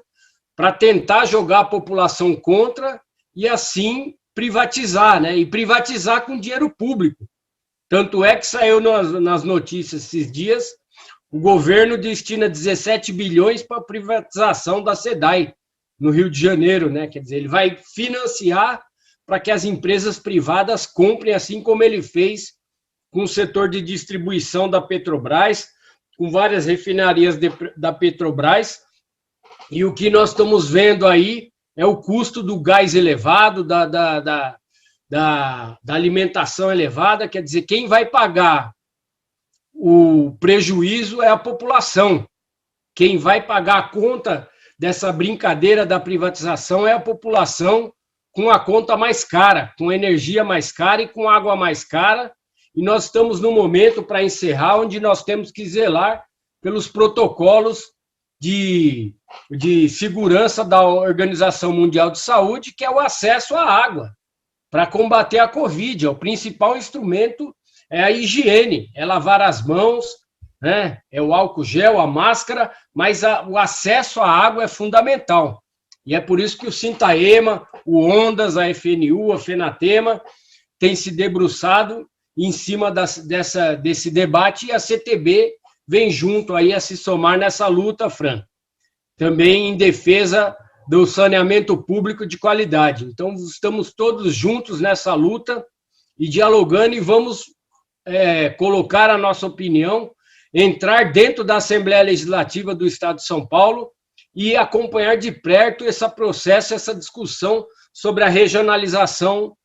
H: para tentar jogar a população contra e, assim, privatizar, né? E privatizar com dinheiro público. Tanto é que saiu nas notícias esses dias, o governo destina 17 bilhões para a privatização da SEDAI no Rio de Janeiro, né? Quer dizer, ele vai financiar para que as empresas privadas comprem, assim como ele fez com o setor de distribuição da Petrobras, com várias refinarias da Petrobras. E o que nós estamos vendo aí é o custo do gás elevado, da alimentação elevada. Quer dizer, quem vai pagar o prejuízo é a população. Quem vai pagar a conta dessa brincadeira da privatização é a população, com a conta mais cara, com energia mais cara e com água mais cara. E nós estamos no momento, para encerrar, onde nós temos que zelar pelos protocolos de segurança da Organização Mundial de Saúde, que é o acesso à água, para combater a Covid. O principal instrumento é a higiene, é lavar as mãos, né? É o álcool gel, a máscara, mas o acesso à água é fundamental. E é por isso que o Sintaema, o Ondas, a FNU, a FENATEMA, tem se debruçado em cima desse debate, e a CTB vem junto aí a se somar nessa luta, Fran, também em defesa do saneamento público de qualidade. Então, estamos todos juntos nessa luta e dialogando, e vamos colocar a nossa opinião, entrar dentro da Assembleia Legislativa do Estado de São Paulo e acompanhar de perto esse processo, essa discussão sobre a regionalização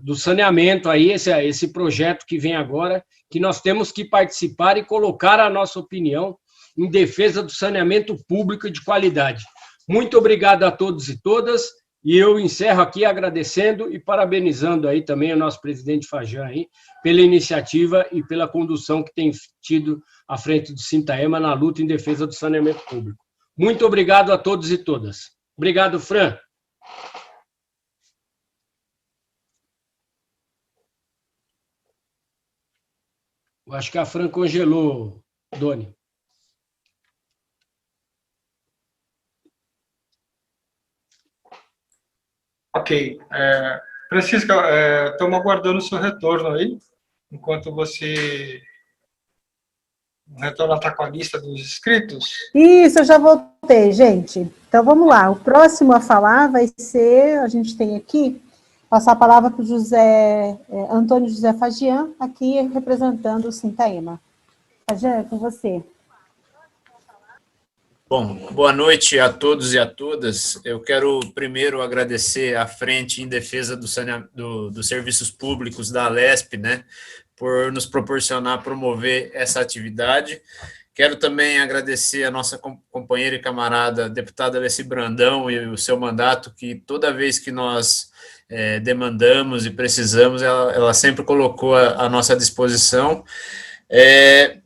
H: do saneamento, aí, esse projeto que vem agora, que nós temos que participar e colocar a nossa opinião em defesa do saneamento público de qualidade. Muito obrigado a todos e todas, e eu encerro aqui agradecendo e parabenizando aí também o nosso presidente Fajã aí, pela iniciativa e pela condução que tem tido à frente do Sintaema na luta em defesa do saneamento público. Muito obrigado a todos e todas. Obrigado, Fran. Eu acho que a Fran congelou, Doni.
A: Ok. Francisca, estamos aguardando o seu retorno aí, enquanto você O retorno está com a lista dos inscritos.
D: Isso, eu já voltei, gente. Então, vamos lá. O próximo a falar vai ser, a gente tem aqui, passar a palavra para o Antônio José Fagian, aqui representando o Sintaema. Fagian, é com você.
I: Bom, boa noite a todos e a todas. Eu quero primeiro agradecer à Frente em Defesa dos Serviços Públicos da Alesp, né, por nos proporcionar promover essa atividade. Quero também agradecer a nossa companheira e camarada, deputada Alessi Brandão, e o seu mandato, que toda vez que nós demandamos e precisamos, ela sempre colocou a nossa disposição.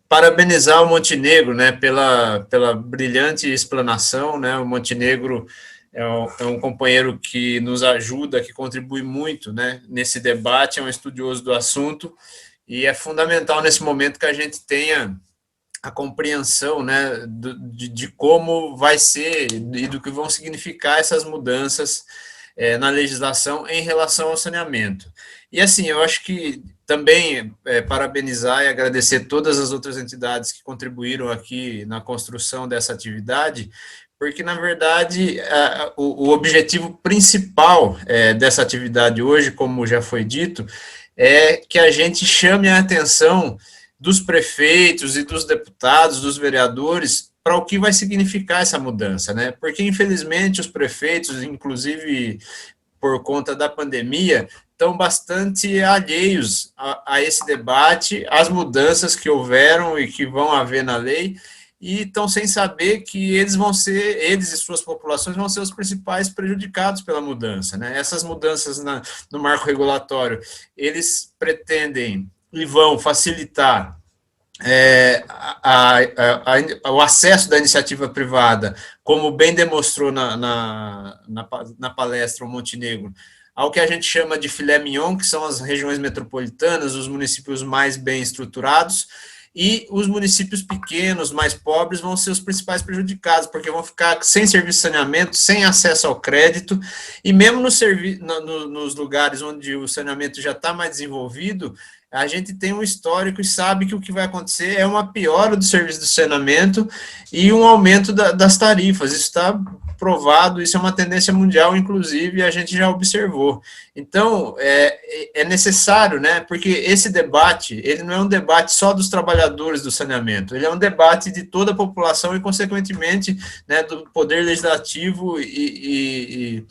I: Parabenizar o Montenegro, né, pela brilhante explanação, né. O Montenegro é um companheiro que nos ajuda, que contribui muito, né, nesse debate, é um estudioso do assunto, e é fundamental nesse momento que a gente tenha a compreensão, né, de como vai ser e do que vão significar essas mudanças na legislação em relação ao saneamento. E assim, eu acho que também parabenizar e agradecer todas as outras entidades que contribuíram aqui na construção dessa atividade, porque, na verdade, o objetivo principal dessa atividade hoje, como já foi dito, é que a gente chame a atenção dos prefeitos e dos deputados, dos vereadores, para o que vai significar essa mudança, né? Porque, infelizmente, os prefeitos, inclusive por conta da pandemia, estão bastante alheios a esse debate, às mudanças que houveram e que vão haver na lei, e estão sem saber que eles e suas populações vão ser os principais prejudicados pela mudança, né? Essas mudanças no marco regulatório, eles pretendem e vão facilitar o acesso da iniciativa privada, como bem demonstrou na palestra o Montenegro, ao que a gente chama de filé mignon, que são as regiões metropolitanas, os municípios mais bem estruturados, e os municípios pequenos, mais pobres, vão ser os principais prejudicados, porque vão ficar sem serviço de saneamento, sem acesso ao crédito, e mesmo nos lugares onde o saneamento já está mais desenvolvido, a gente tem um histórico e sabe que o que vai acontecer é uma piora do serviço de saneamento e um aumento das tarifas. Isso está provado, isso é uma tendência mundial, inclusive, a gente já observou. Então, é necessário, né, porque esse debate, ele não é um debate só dos trabalhadores do saneamento, ele é um debate de toda a população e, consequentemente, né, do poder legislativo e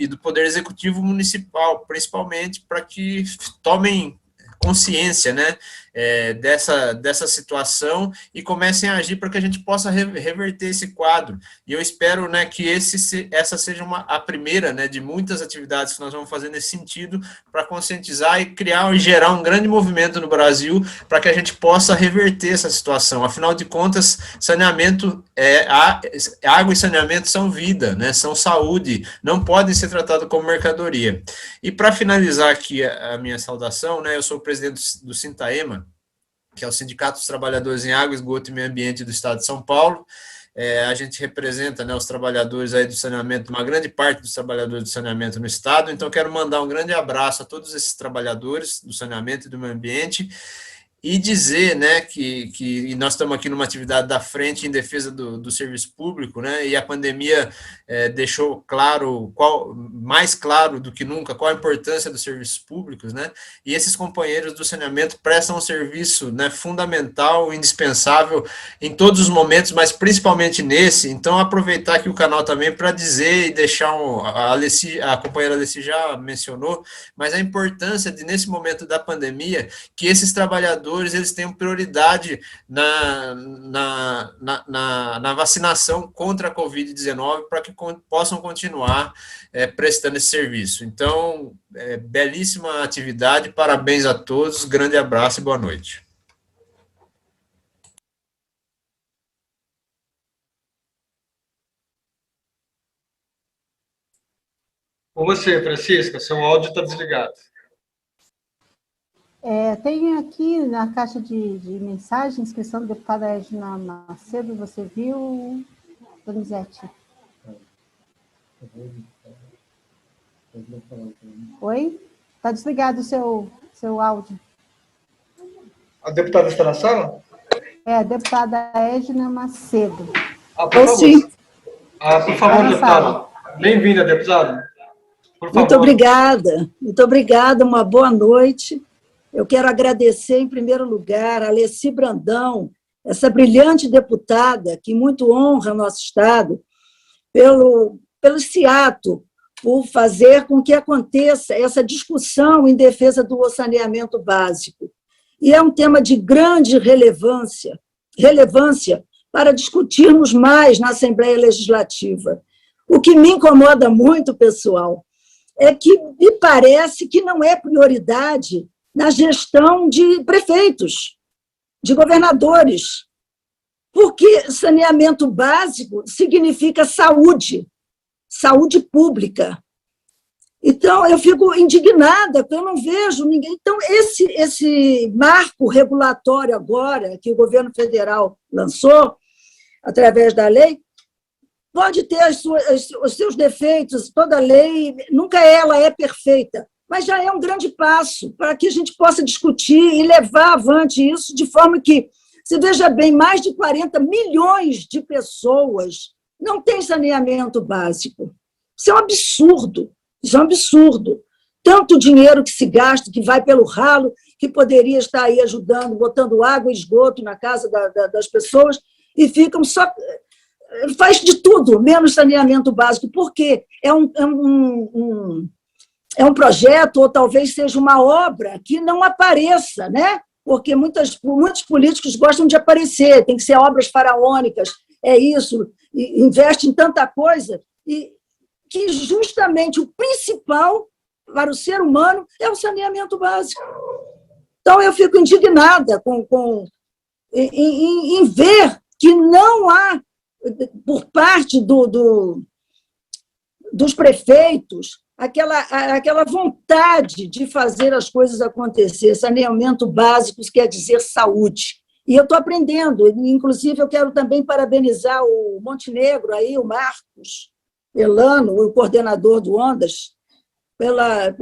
I: do poder executivo municipal, principalmente, para que tomem consciência, né, dessa situação e comecem a agir para que a gente possa reverter esse quadro. E eu espero, né, que essa seja a primeira, né, de muitas atividades que nós vamos fazer nesse sentido, para conscientizar e criar e gerar um grande movimento no Brasil para que a gente possa reverter essa situação. Afinal de contas, saneamento, água e saneamento são vida, né, são saúde, não podem ser tratados como mercadoria. E para finalizar aqui a minha saudação, né, eu sou o presidente do Sintaema, que é o Sindicato dos Trabalhadores em Água, Esgoto e Meio Ambiente do Estado de São Paulo. A gente representa, né, os trabalhadores aí do saneamento, uma grande parte dos trabalhadores do saneamento no Estado, então quero mandar um grande abraço a todos esses trabalhadores do saneamento e do meio ambiente, e dizer, né, que nós estamos aqui numa atividade da Frente em Defesa do Serviço Público, né, e a pandemia deixou claro, mais claro do que nunca, qual a importância dos serviços públicos, né, e esses companheiros do saneamento prestam um serviço, né, fundamental, indispensável em todos os momentos, mas principalmente nesse. Então, aproveitar aqui o canal também para dizer e deixar a companheira Alessi já mencionou, mas a importância de, nesse momento da pandemia, que esses trabalhadores eles tenham prioridade na vacinação contra a Covid-19 para que possam continuar prestando esse serviço. Então, belíssima atividade, parabéns a todos, grande abraço e boa noite.
A: Com você, Francisca, seu áudio está desligado.
D: Tem aqui na caixa de mensagens, inscrição do deputada Edna Macedo, você viu, Donizete? Oi? Está desligado o seu áudio.
A: A deputada está na sala?
D: É, a deputada Edna Macedo.
A: Por favor.
J: Sim.
A: Por favor, deputada. Bem-vinda, deputada. Por favor.
J: Muito obrigada, uma boa noite. Eu quero agradecer, em primeiro lugar, a Alessi Brandão, essa brilhante deputada que muito honra o nosso Estado, pelo esse ato, por fazer com que aconteça essa discussão em defesa do saneamento básico. E é um tema de grande relevância para discutirmos mais na Assembleia Legislativa. O que me incomoda muito, pessoal, é que me parece que não é prioridade na gestão de prefeitos, de governadores, porque saneamento básico significa saúde pública. Então, eu fico indignada, porque eu não vejo ninguém. Então, esse marco regulatório agora, que o governo federal lançou, através da lei, pode ter os seus defeitos, toda lei, nunca ela é perfeita, mas já é um grande passo para que a gente possa discutir e levar avante isso de forma que, se veja bem, mais de 40 milhões de pessoas não têm saneamento básico. Isso é um absurdo. Isso é um absurdo. Tanto dinheiro que se gasta, que vai pelo ralo, que poderia estar aí ajudando, botando água e esgoto na casa das pessoas, e ficam só... Faz de tudo, menos saneamento básico. Por quê? É um projeto, ou talvez seja uma obra, que não apareça, né? Porque muitos políticos gostam de aparecer, tem que ser obras faraônicas, é isso, investe em tanta coisa, e que justamente o principal para o ser humano é o saneamento básico. Então, eu fico indignada em ver que não há, por parte dos prefeitos, aquela vontade de fazer as coisas acontecer. Saneamento básico quer dizer saúde. E eu estou aprendendo, inclusive eu quero também parabenizar o Montenegro, aí, o Marcos Elano, o coordenador do Ondas, pela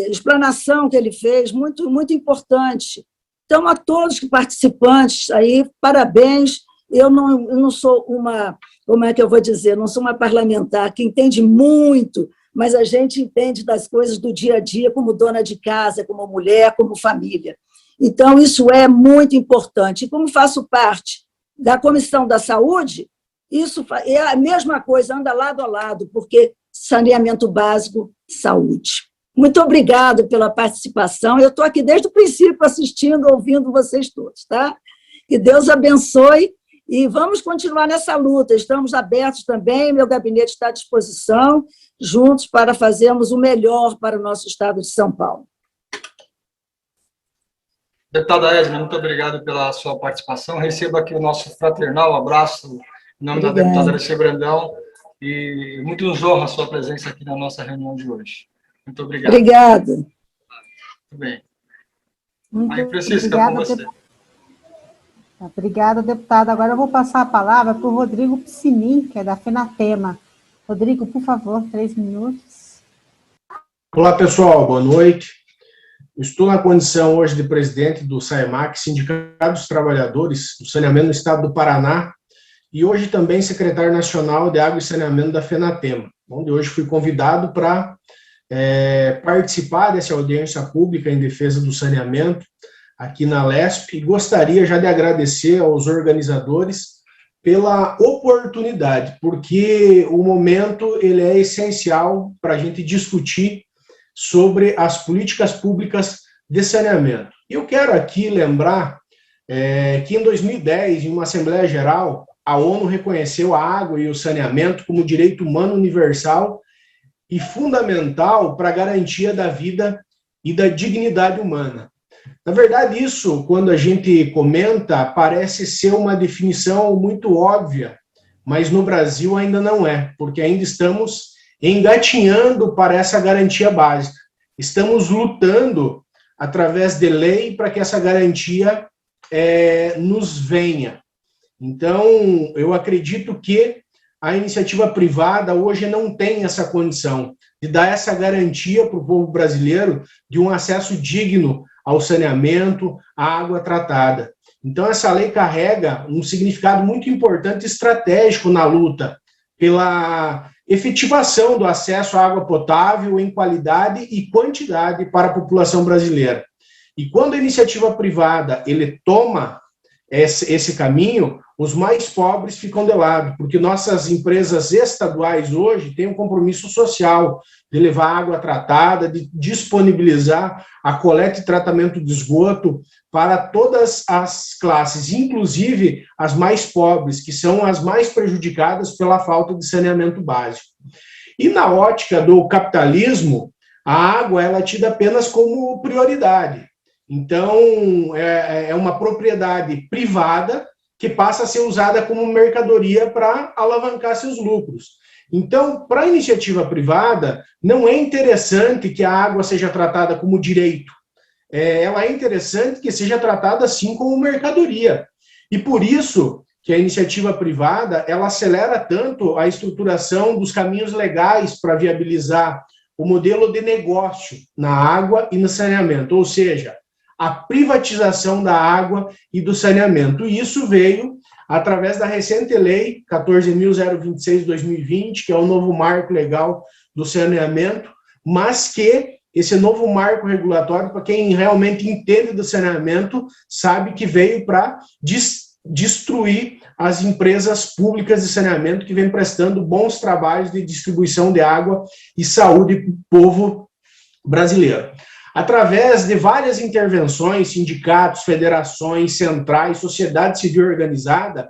J: explanação que ele fez, muito, muito importante. Então, a todos os participantes aí, parabéns. Eu não sou uma, como é que eu vou dizer, não sou uma parlamentar que entende muito, mas a gente entende das coisas do dia a dia como dona de casa, como mulher, como família. Então, isso é muito importante. E como faço parte da Comissão da Saúde, isso é a mesma coisa, anda lado a lado, porque saneamento básico, saúde. Muito obrigada pela participação. Eu estou aqui desde o princípio assistindo, ouvindo vocês todos, tá? Que Deus abençoe e vamos continuar nessa luta. Estamos abertos também, meu gabinete está à disposição, juntos para fazermos o melhor para o nosso estado de São Paulo.
A: Deputada Edna, muito obrigado pela sua participação. Receba aqui o nosso fraternal abraço em nome da deputada Alessi Brandão e muito nos honra a sua presença aqui na nossa reunião de hoje. Muito obrigado.
J: Obrigada.
A: Muito bem. Aí, Francisca, com você.
D: Obrigada, deputada. Agora eu vou passar a palavra para o Rodrigo Piscinin, que é da FENATEMA. Rodrigo, por favor, 3 minutos.
K: Olá, pessoal, boa noite. Estou na condição hoje de presidente do SAEMAC, Sindicato dos Trabalhadores do Saneamento no Estado do Paraná, e hoje também secretário nacional de Água e Saneamento da FENATEMA, onde hoje fui convidado para participar dessa audiência pública em defesa do saneamento aqui na LESP, e gostaria já de agradecer aos organizadores pela oportunidade, porque o momento ele é essencial para a gente discutir sobre as políticas públicas de saneamento. Eu quero aqui lembrar que em 2010, em uma Assembleia Geral, a ONU reconheceu a água e o saneamento como direito humano universal e fundamental para a garantia da vida e da dignidade humana. Na verdade, isso, quando a gente comenta, parece ser uma definição muito óbvia, mas no Brasil ainda não é, porque ainda estamos engatinhando para essa garantia básica. Estamos lutando através de lei para que essa garantia nos venha. Então, eu acredito que a iniciativa privada hoje não tem essa condição de dar essa garantia para o povo brasileiro de um acesso digno ao saneamento, à água tratada. Então, essa lei carrega um significado muito importante e estratégico na luta pela efetivação do acesso à água potável em qualidade e quantidade para a população brasileira. E quando a iniciativa privada ele toma esse caminho, os mais pobres ficam de lado, porque nossas empresas estaduais hoje têm um compromisso social de levar água tratada, de disponibilizar a coleta e tratamento de esgoto para todas as classes, inclusive as mais pobres, que são as mais prejudicadas pela falta de saneamento básico. E na ótica do capitalismo, a água ela é tida apenas como prioridade. Então, é uma propriedade privada que passa a ser usada como mercadoria para alavancar seus lucros. Então, para a iniciativa privada, não é interessante que a água seja tratada como direito. Ela é interessante que seja tratada, assim, como mercadoria. E por isso que a iniciativa privada, ela acelera tanto a estruturação dos caminhos legais para viabilizar o modelo de negócio na água e no saneamento, ou seja, a privatização da água e do saneamento. E isso veio através da recente lei 14.026/2020, que é o novo marco legal do saneamento, mas que esse novo marco regulatório, para quem realmente entende do saneamento, sabe que veio para destruir as empresas públicas de saneamento que vêm prestando bons trabalhos de distribuição de água e saúde para o povo brasileiro. Através de várias intervenções, sindicatos, federações, centrais, sociedade civil organizada,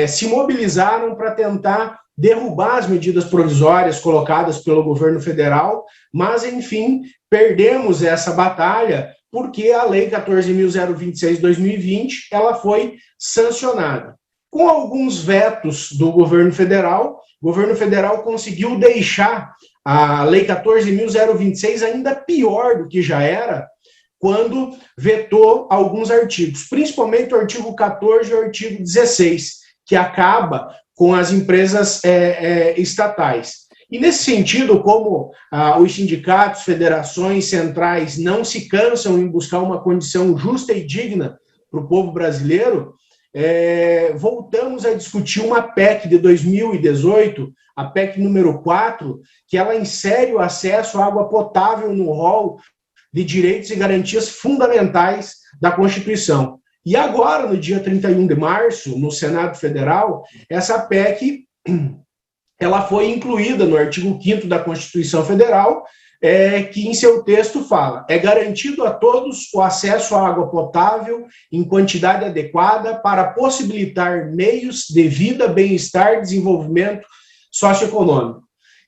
K: se mobilizaram para tentar derrubar as medidas provisórias colocadas pelo governo federal, mas, enfim, perdemos essa batalha porque a Lei 14.026/2020 ela foi sancionada. Com alguns vetos do governo federal, o governo federal conseguiu deixar a Lei 14.026 ainda pior do que já era, quando vetou alguns artigos, principalmente o artigo 14 e o artigo 16, que acaba com as empresas estatais. E nesse sentido, como os sindicatos, federações, centrais não se cansam em buscar uma condição justa e digna para o povo brasileiro, voltamos a discutir uma PEC de 2018, a PEC número 4, que ela insere o acesso à água potável no rol de direitos e garantias fundamentais da Constituição. E agora, no dia 31 de março, no Senado Federal, essa PEC ela foi incluída no artigo 5º da Constituição Federal, que em seu texto fala: é garantido a todos o acesso à água potável em quantidade adequada para possibilitar meios de vida, bem-estar e desenvolvimento socioeconômico.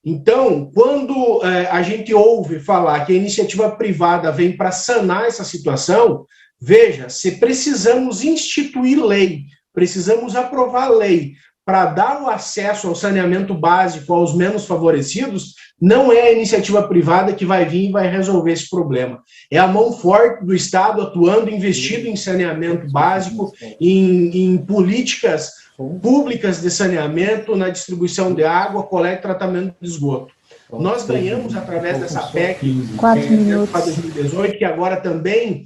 K: Então, quando a gente ouve falar que a iniciativa privada vem para sanar essa situação, veja, se precisamos instituir lei, precisamos aprovar lei para dar o acesso ao saneamento básico aos menos favorecidos, não é a iniciativa privada que vai vir e vai resolver esse problema. É a mão forte do Estado atuando, investido em saneamento básico, em políticas públicas de saneamento, na distribuição de água, coleta e tratamento de esgoto. Nós ganhamos, através dessa PEC,
D: 4 minutos.
K: para 2018, que agora também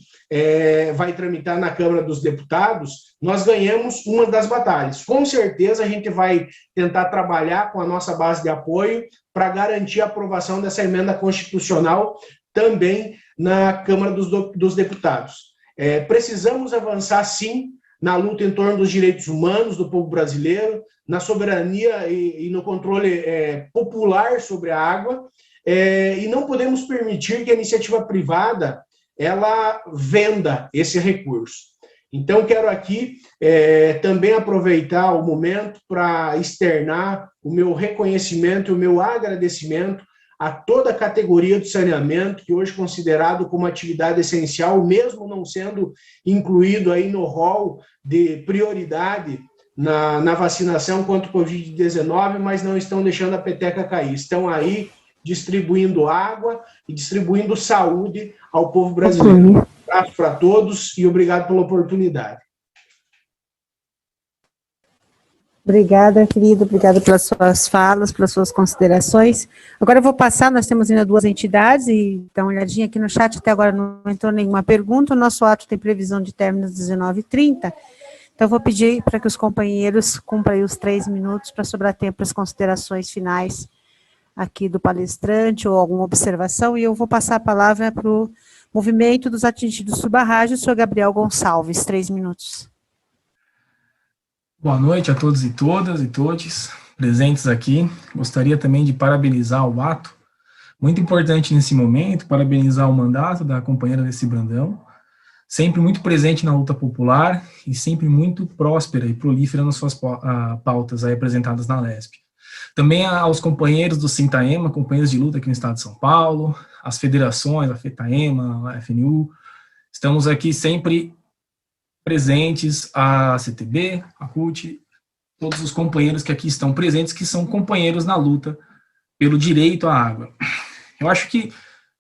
K: vai tramitar na Câmara dos Deputados, nós ganhamos uma das batalhas. Com certeza, a gente vai tentar trabalhar com a nossa base de apoio para garantir a aprovação dessa emenda constitucional também na Câmara dos Deputados. Precisamos avançar, sim, na luta em torno dos direitos humanos do povo brasileiro, na soberania e no controle popular sobre a água, e não podemos permitir que a iniciativa privada ela venda esse recurso. Então, quero aqui também aproveitar o momento para externar o meu reconhecimento e o meu agradecimento a toda a categoria do saneamento, que hoje é considerado como atividade essencial, mesmo não sendo incluído aí no rol de prioridade na vacinação contra o Covid-19, mas não estão deixando a peteca cair. Estão aí distribuindo água e distribuindo saúde ao povo brasileiro. Um abraço para todos e obrigado pela oportunidade.
D: Obrigada, querido, obrigada pelas suas falas, pelas suas considerações. Agora eu vou passar, nós temos ainda 2 entidades, e dá uma olhadinha aqui no chat, até agora não entrou nenhuma pergunta, o nosso ato tem previsão de término às 19h30, então eu vou pedir para que os companheiros cumpram aí os 3 minutos para sobrar tempo para as considerações finais aqui do palestrante ou alguma observação, e eu vou passar a palavra para o Movimento dos Atingidos por Barragem, o senhor Gabriel Gonçalves, 3 minutos.
L: Boa noite a todos e todas e todes presentes aqui. Gostaria também de parabenizar o ato, muito importante nesse momento, parabenizar o mandato da companheira Alessi Brandão, sempre muito presente na luta popular e sempre muito próspera e prolífera nas suas pautas aí apresentadas na LESP. Também aos companheiros do Sintaema, companheiros de luta aqui no estado de São Paulo, as federações, a FETAEMA, a FNU, estamos aqui sempre presentes, a CTB, a CUT, todos os companheiros que aqui estão presentes, que são companheiros na luta pelo direito à água. Eu acho que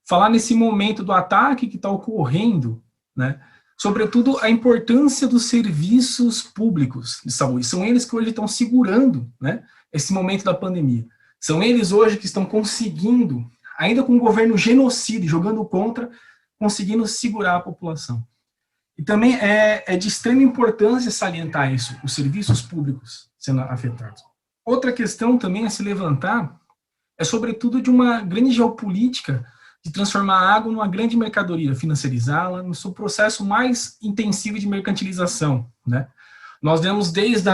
L: falar nesse momento do ataque que está ocorrendo, né, sobretudo a importância dos serviços públicos de saúde, são eles que hoje estão segurando, né, esse momento da pandemia. São eles hoje que estão conseguindo, ainda com o governo genocida, jogando contra, conseguindo segurar a população. E também é de extrema importância salientar isso, os serviços públicos sendo afetados. Outra questão também a se levantar é, sobretudo, de uma grande geopolítica de transformar a água numa grande mercadoria, financiarizá-la no seu processo mais intensivo de mercantilização, né? Nós vemos desde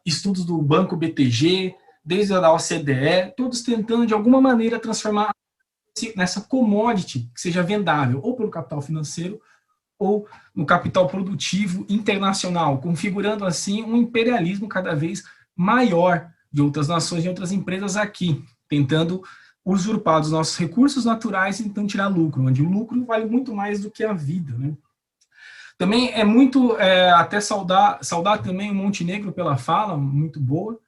L: estudos do Banco BTG, desde a da OCDE, todos tentando, de alguma maneira, transformar nessa commodity que seja vendável, ou pelo capital financeiro, ou no capital produtivo internacional, configurando assim um imperialismo cada vez maior de outras nações e outras empresas aqui, tentando usurpar os nossos recursos naturais e tentando tirar lucro, onde o lucro vale muito mais do que a vida, né? Também é muito, até saudar também o Montenegro pela fala, muito boa,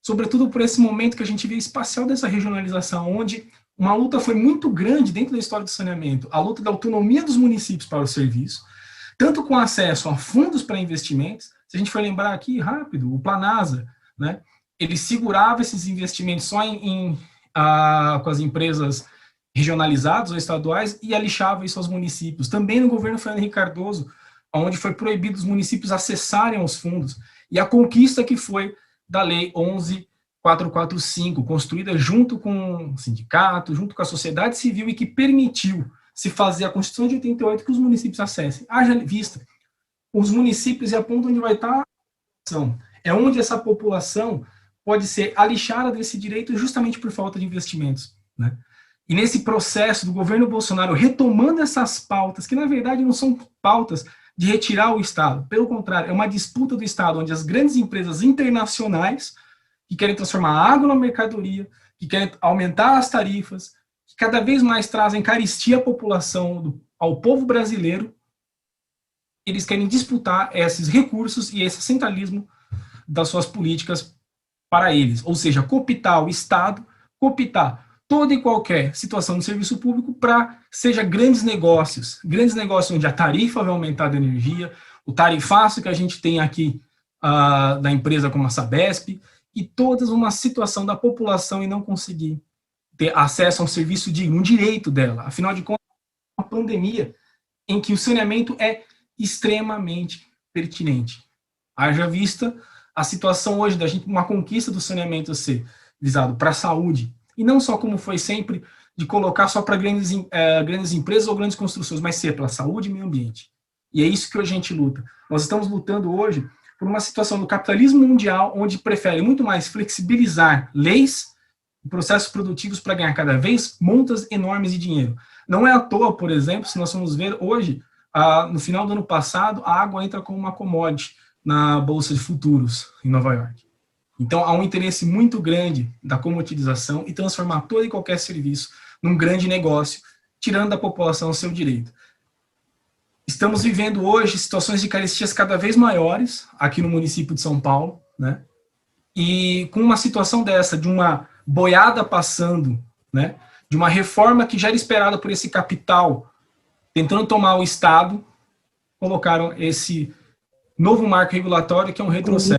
L: sobretudo por esse momento que a gente vê espacial dessa regionalização, onde uma luta foi muito grande dentro da história do saneamento, a luta da autonomia dos municípios para o serviço, tanto com acesso a fundos para investimentos. Se a gente for lembrar aqui, rápido, o Planasa, né, ele segurava esses investimentos só com as empresas regionalizadas ou estaduais e alixava isso aos municípios. Também no governo Fernando Henrique Cardoso, onde foi proibido os municípios acessarem os fundos, e a conquista que foi da Lei 11.445, construída junto com o sindicato, junto com a sociedade civil, e que permitiu se fazer a Constituição de 88 que os municípios acessem. Haja vista, os municípios é a ponta onde vai estar a população. É onde essa população pode ser alixada desse direito justamente por falta de investimentos, né? E nesse processo do governo Bolsonaro retomando essas pautas, que na verdade não são pautas de retirar o Estado, pelo contrário, é uma disputa do Estado, onde as grandes empresas internacionais que querem transformar a água numa mercadoria, que querem aumentar as tarifas, que cada vez mais trazem carestia à população, ao povo brasileiro, eles querem disputar esses recursos e esse centralismo das suas políticas para eles, ou seja, cooptar o Estado, cooptar toda e qualquer situação de serviço público para seja grandes negócios onde a tarifa vai aumentar da energia, o tarifaço que a gente tem aqui da empresa como a Sabesp, e toda uma situação da população e não conseguir ter acesso a um serviço digno, um direito dela. Afinal de contas, é uma pandemia em que o saneamento é extremamente pertinente. Haja vista a situação hoje da gente, uma conquista do saneamento a ser visado para a saúde, e não só como foi sempre, de colocar só para grandes empresas ou grandes construções, mas ser pela saúde e meio ambiente. E é isso que hoje a gente luta. Nós estamos lutando hoje por uma situação do capitalismo mundial, onde prefere muito mais flexibilizar leis e processos produtivos para ganhar cada vez montas enormes de dinheiro. Não é à toa, por exemplo, se nós formos ver hoje, no final do ano passado, a água entra como uma commodity na Bolsa de Futuros, em Nova York. Então, há um interesse muito grande da comoditização e transformar todo e qualquer serviço num grande negócio, tirando da população o seu direito. Estamos vivendo hoje situações de carestias cada vez maiores aqui no município de São Paulo, né? E com uma situação dessa, de uma boiada passando, né? De uma reforma que já era esperada por esse capital, tentando tomar o Estado, colocaram esse novo marco regulatório que é um retrocesso.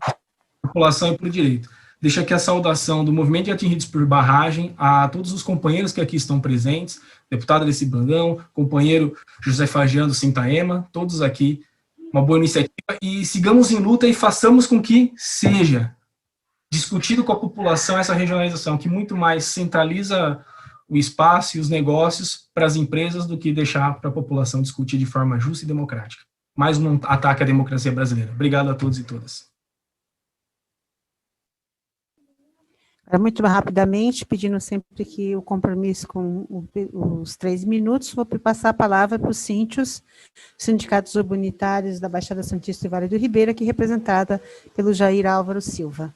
L: população e para o direito. Deixo aqui a saudação do Movimento de Atingidos por Barragem a todos os companheiros que aqui estão presentes, deputado Alessi Brandão, companheiro José Fagiano do Sintaema, todos aqui, uma boa iniciativa, e sigamos em luta e façamos com que seja discutido com a população essa regionalização, que muito mais centraliza o espaço e os negócios para as empresas do que deixar para a população discutir de forma justa e democrática. Mais um ataque à democracia brasileira. Obrigado a todos e todas.
D: Muito rapidamente, pedindo sempre que o compromisso com os 3 minutos, vou passar a palavra para os síndios, sindicatos urbanitários da Baixada Santista e Vale do Ribeira, aqui representada pelo Jair Álvaro Silva.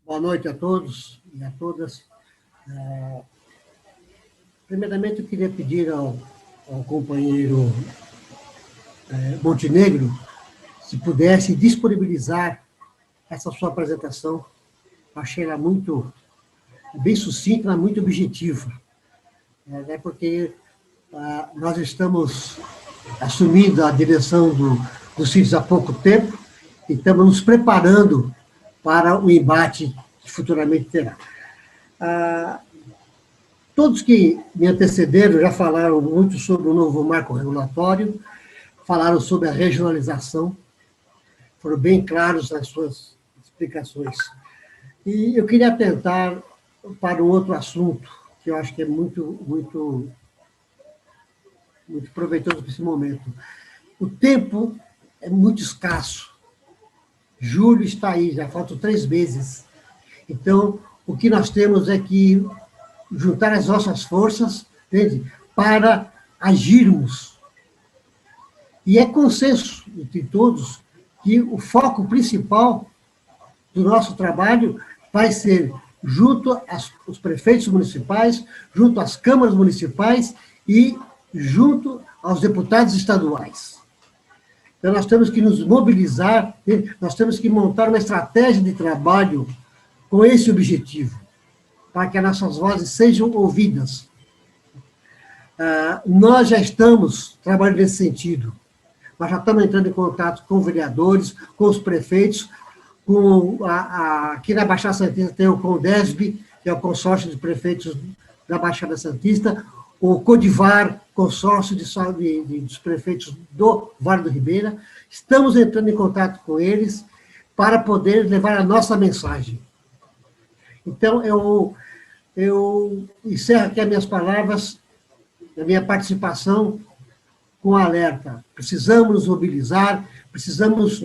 M: Boa noite a todos e a todas. Primeiramente, eu queria pedir ao companheiro Montenegro se pudesse disponibilizar essa sua apresentação. Achei ela muito bem sucinta, muito objetiva, porque nós estamos assumindo a direção dos sítios há pouco tempo e estamos nos preparando para o embate que futuramente terá. Todos que me antecederam já falaram muito sobre o novo marco regulatório, falaram sobre a regionalização, foram bem claros nas suas explicações. E eu queria atentar para um outro assunto, que eu acho que é muito proveitoso para esse momento. O tempo é muito escasso. Julho está aí, já faltam 3 meses. Então, o que nós temos é que juntar as nossas forças, entende? Para agirmos. E é consenso entre todos que o foco principal do nosso trabalho vai ser junto aos prefeitos municipais, junto às câmaras municipais e junto aos deputados estaduais. Então, nós temos que nos mobilizar, nós temos que montar uma estratégia de trabalho com esse objetivo, para que as nossas vozes sejam ouvidas. Nós já estamos trabalhando nesse sentido. Nós já estamos entrando em contato com vereadores, com os prefeitos, aqui na Baixada Santista tem o CONDESB, que é o consórcio de prefeitos da Baixada Santista, o CODIVAR, consórcio dos prefeitos do Vale do Ribeira. Estamos entrando em contato com eles para poder levar a nossa mensagem. Então, eu encerro aqui as minhas palavras, a minha participação com alerta. Precisamos nos mobilizar, precisamos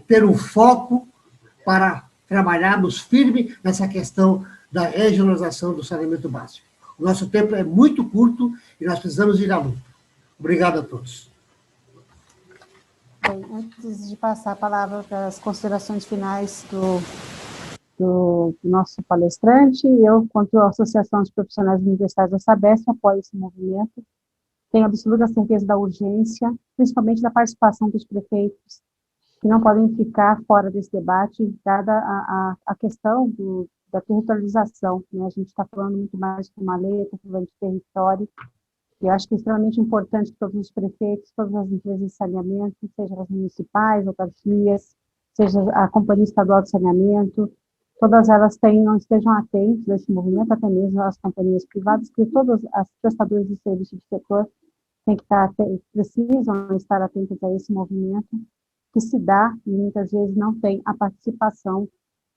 M: ter um foco para trabalharmos firme nessa questão da regionalização do saneamento básico. O nosso tempo é muito curto e nós precisamos ir à luta. Obrigado a todos.
D: Bem, antes de passar a palavra para as considerações finais do nosso palestrante, eu, quanto à Associação dos Profissionais Universitários da Sabesp, apoio esse movimento. Tenho absoluta certeza da urgência, principalmente da participação dos prefeitos, que não podem ficar fora desse debate, dada a questão da territorialização, né? A gente está falando muito mais de uma lei, está falando de território, e eu acho que é extremamente importante que todos os prefeitos, todas as empresas de saneamento, sejam as municipais, autarquias, seja a Companhia Estadual de Saneamento, todas elas estejam atentas a esse movimento, até mesmo as companhias privadas, que todas as prestadoras de serviço do setor precisam estar atentas a esse movimento, que se dá e muitas vezes não tem a participação,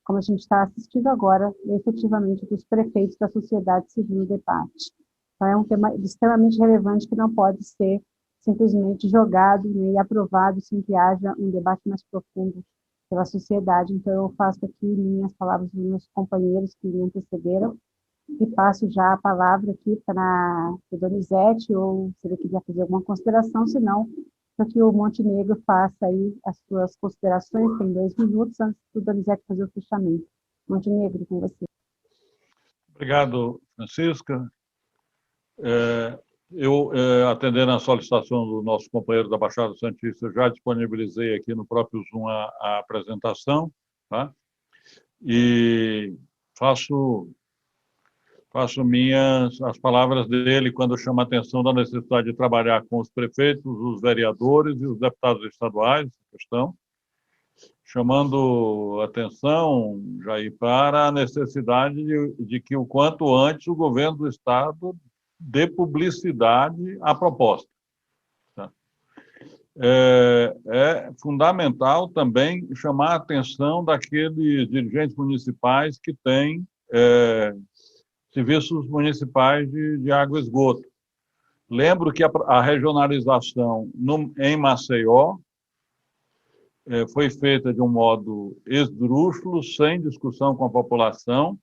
D: como a gente está assistindo agora, efetivamente, dos prefeitos da sociedade civil no debate. Então, é um tema extremamente relevante que não pode ser simplesmente jogado, né, e aprovado sem que haja um debate mais profundo pela sociedade. Então, eu faço aqui minhas palavras dos meus companheiros que me antecederam e passo já a palavra aqui para a Donizete, ou se ele quiser fazer alguma consideração, senão para que o Montenegro faça aí as suas considerações, tem 2 minutos antes do Donizete fazer o fechamento. Montenegro, com você.
E: Obrigado, Francisca. Eu, atendendo a solicitação do nosso companheiro da Baixada Santista, já disponibilizei aqui no próprio Zoom a apresentação, tá? E faço minhas as palavras dele quando chama a atenção da necessidade de trabalhar com os prefeitos, os vereadores e os deputados estaduais, questão, chamando atenção, Jair, para a necessidade de que, o quanto antes, o governo do Estado dê publicidade à proposta. Tá? É fundamental também chamar a atenção daqueles dirigentes municipais que têm serviços municipais de água e esgoto. Lembro que a regionalização em Maceió foi feita de um modo esdrúxulo, sem discussão com a população,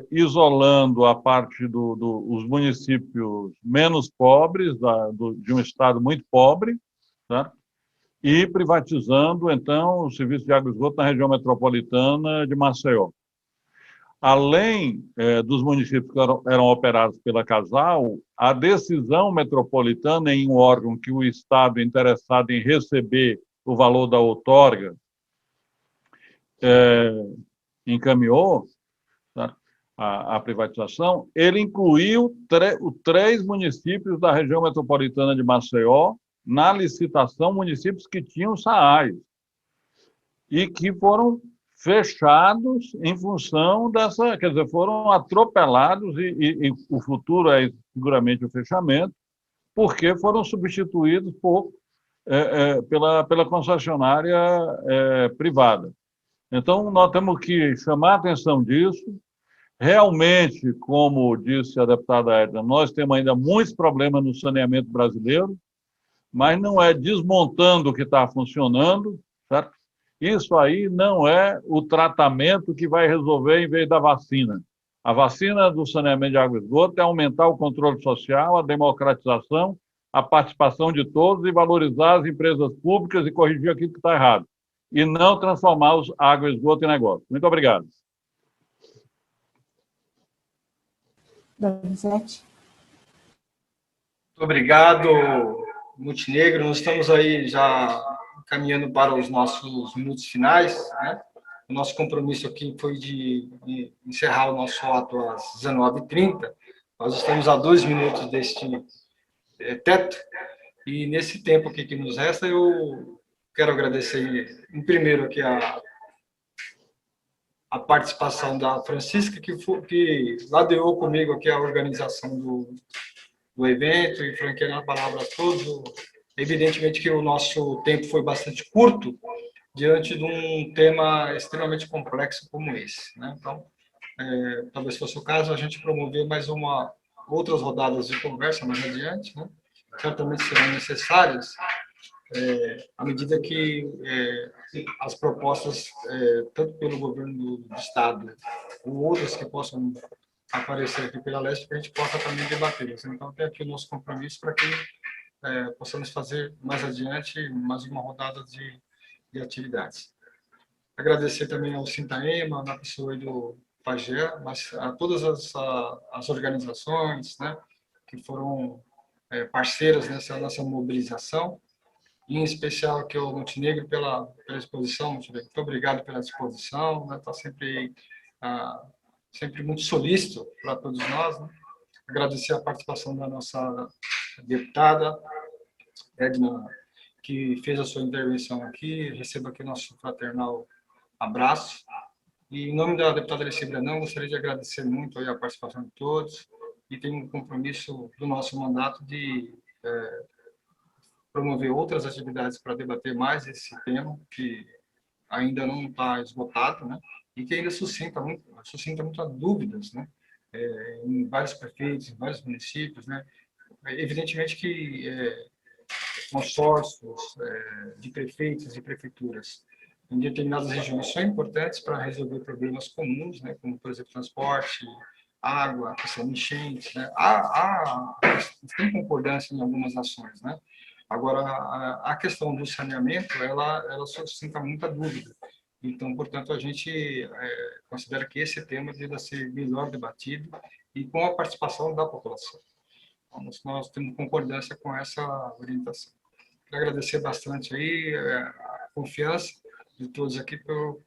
E: isolando a parte dos municípios menos pobres, de um estado muito pobre, tá? E privatizando, então, o serviço de água e esgoto na região metropolitana de Maceió. Além dos municípios que eram operados pela Casal, a decisão metropolitana em um órgão que o Estado interessado em receber o valor da outorga encaminhou, tá, a privatização, ele incluiu 3 municípios da região metropolitana de Maceió na licitação, municípios que tinham SAAIs e que foram fechados em função dessa, quer dizer, foram atropelados e o futuro é seguramente o fechamento, porque foram substituídos pela concessionária privada. Então, nós temos que chamar a atenção disso. Realmente, como disse a deputada Edna, nós temos ainda muitos problemas no saneamento brasileiro, mas não é desmontando o que está funcionando, certo? Isso aí não é o tratamento que vai resolver em vez da vacina. A vacina do saneamento de água e esgoto é aumentar o controle social, a democratização, a participação de todos e valorizar as empresas públicas e corrigir aquilo que está errado. E não transformar os água e esgoto em negócio. Muito obrigado.
D: Donizete.
A: Muito obrigado, Montenegro. Nós estamos aí já caminhando para os nossos minutos finais, né? O nosso compromisso aqui foi de encerrar o nosso ato às 19h30. Nós estamos a 2 minutos deste teto, e nesse tempo aqui que nos resta, eu quero agradecer, em primeiro, aqui a participação da Francisca, que ladeou comigo aqui a organização do evento, e franqueando a palavra a todos. Evidentemente que o nosso tempo foi bastante curto, diante de um tema extremamente complexo como esse, né? Então, talvez fosse o caso a gente promover mais outras rodadas de conversa mais adiante, né? Certamente serão necessárias, à medida que as propostas, tanto pelo governo do Estado, ou outras que possam aparecer aqui pela Leste, que a gente possa também debatê-las. Então, tem aqui o nosso compromisso para que possamos fazer mais adiante mais uma rodada de atividades. Agradecer também ao Sintaema, na pessoa do Pagé, mas a todas as organizações, né, que foram parceiras nessa nossa mobilização, e em especial aqui ao Montenegro pela exposição. Montenegro, muito obrigado pela disposição, né, está sempre muito solícito para todos nós, né? Agradecer a participação da nossa deputada Edna, que fez a sua intervenção aqui. Receba aqui nosso fraternal abraço. E, em nome da deputada Alessi Brandão, gostaria de agradecer muito a participação de todos, e tenho um compromisso do nosso mandato de promover outras atividades para debater mais esse tema, que ainda não está esgotado, né? E que ainda suscita muitas dúvidas, né? Em vários prefeitos, em vários municípios, né? Evidentemente que consórcios de prefeitos e prefeituras em determinadas regiões são importantes para resolver problemas comuns, né? Como, por exemplo, transporte, água, questão de enchentes, né? Tem concordância em algumas ações, né? Agora, a questão do saneamento, ela suscita muita dúvida. Então, portanto, a gente considera que esse tema deve ser melhor debatido e com a participação da população. Então, nós temos concordância com essa orientação. Quero agradecer bastante aí a confiança de todos aqui por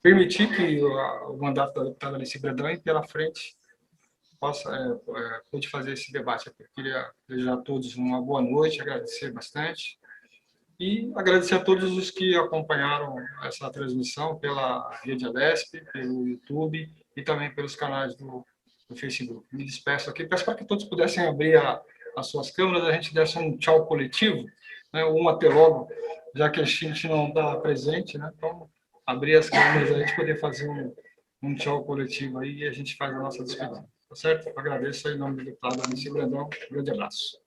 A: permitir que o mandato da deputada Alessi Brandão e pela frente pude fazer esse debate aqui. Eu queria desejar a todos uma boa noite, agradecer bastante E agradecer a todos os que acompanharam essa transmissão pela Rede Alesp, pelo YouTube e também pelos canais do Facebook. Me despeço aqui, peço para que todos pudessem abrir as suas câmeras, a gente desse um tchau coletivo, né, um até logo, já que a gente não está presente, né, então abrir as câmeras, a gente poder fazer um tchau coletivo aí e a gente faz a nossa despedida, tá certo? Agradeço aí em nome do deputado Alessio Brandão, um grande abraço.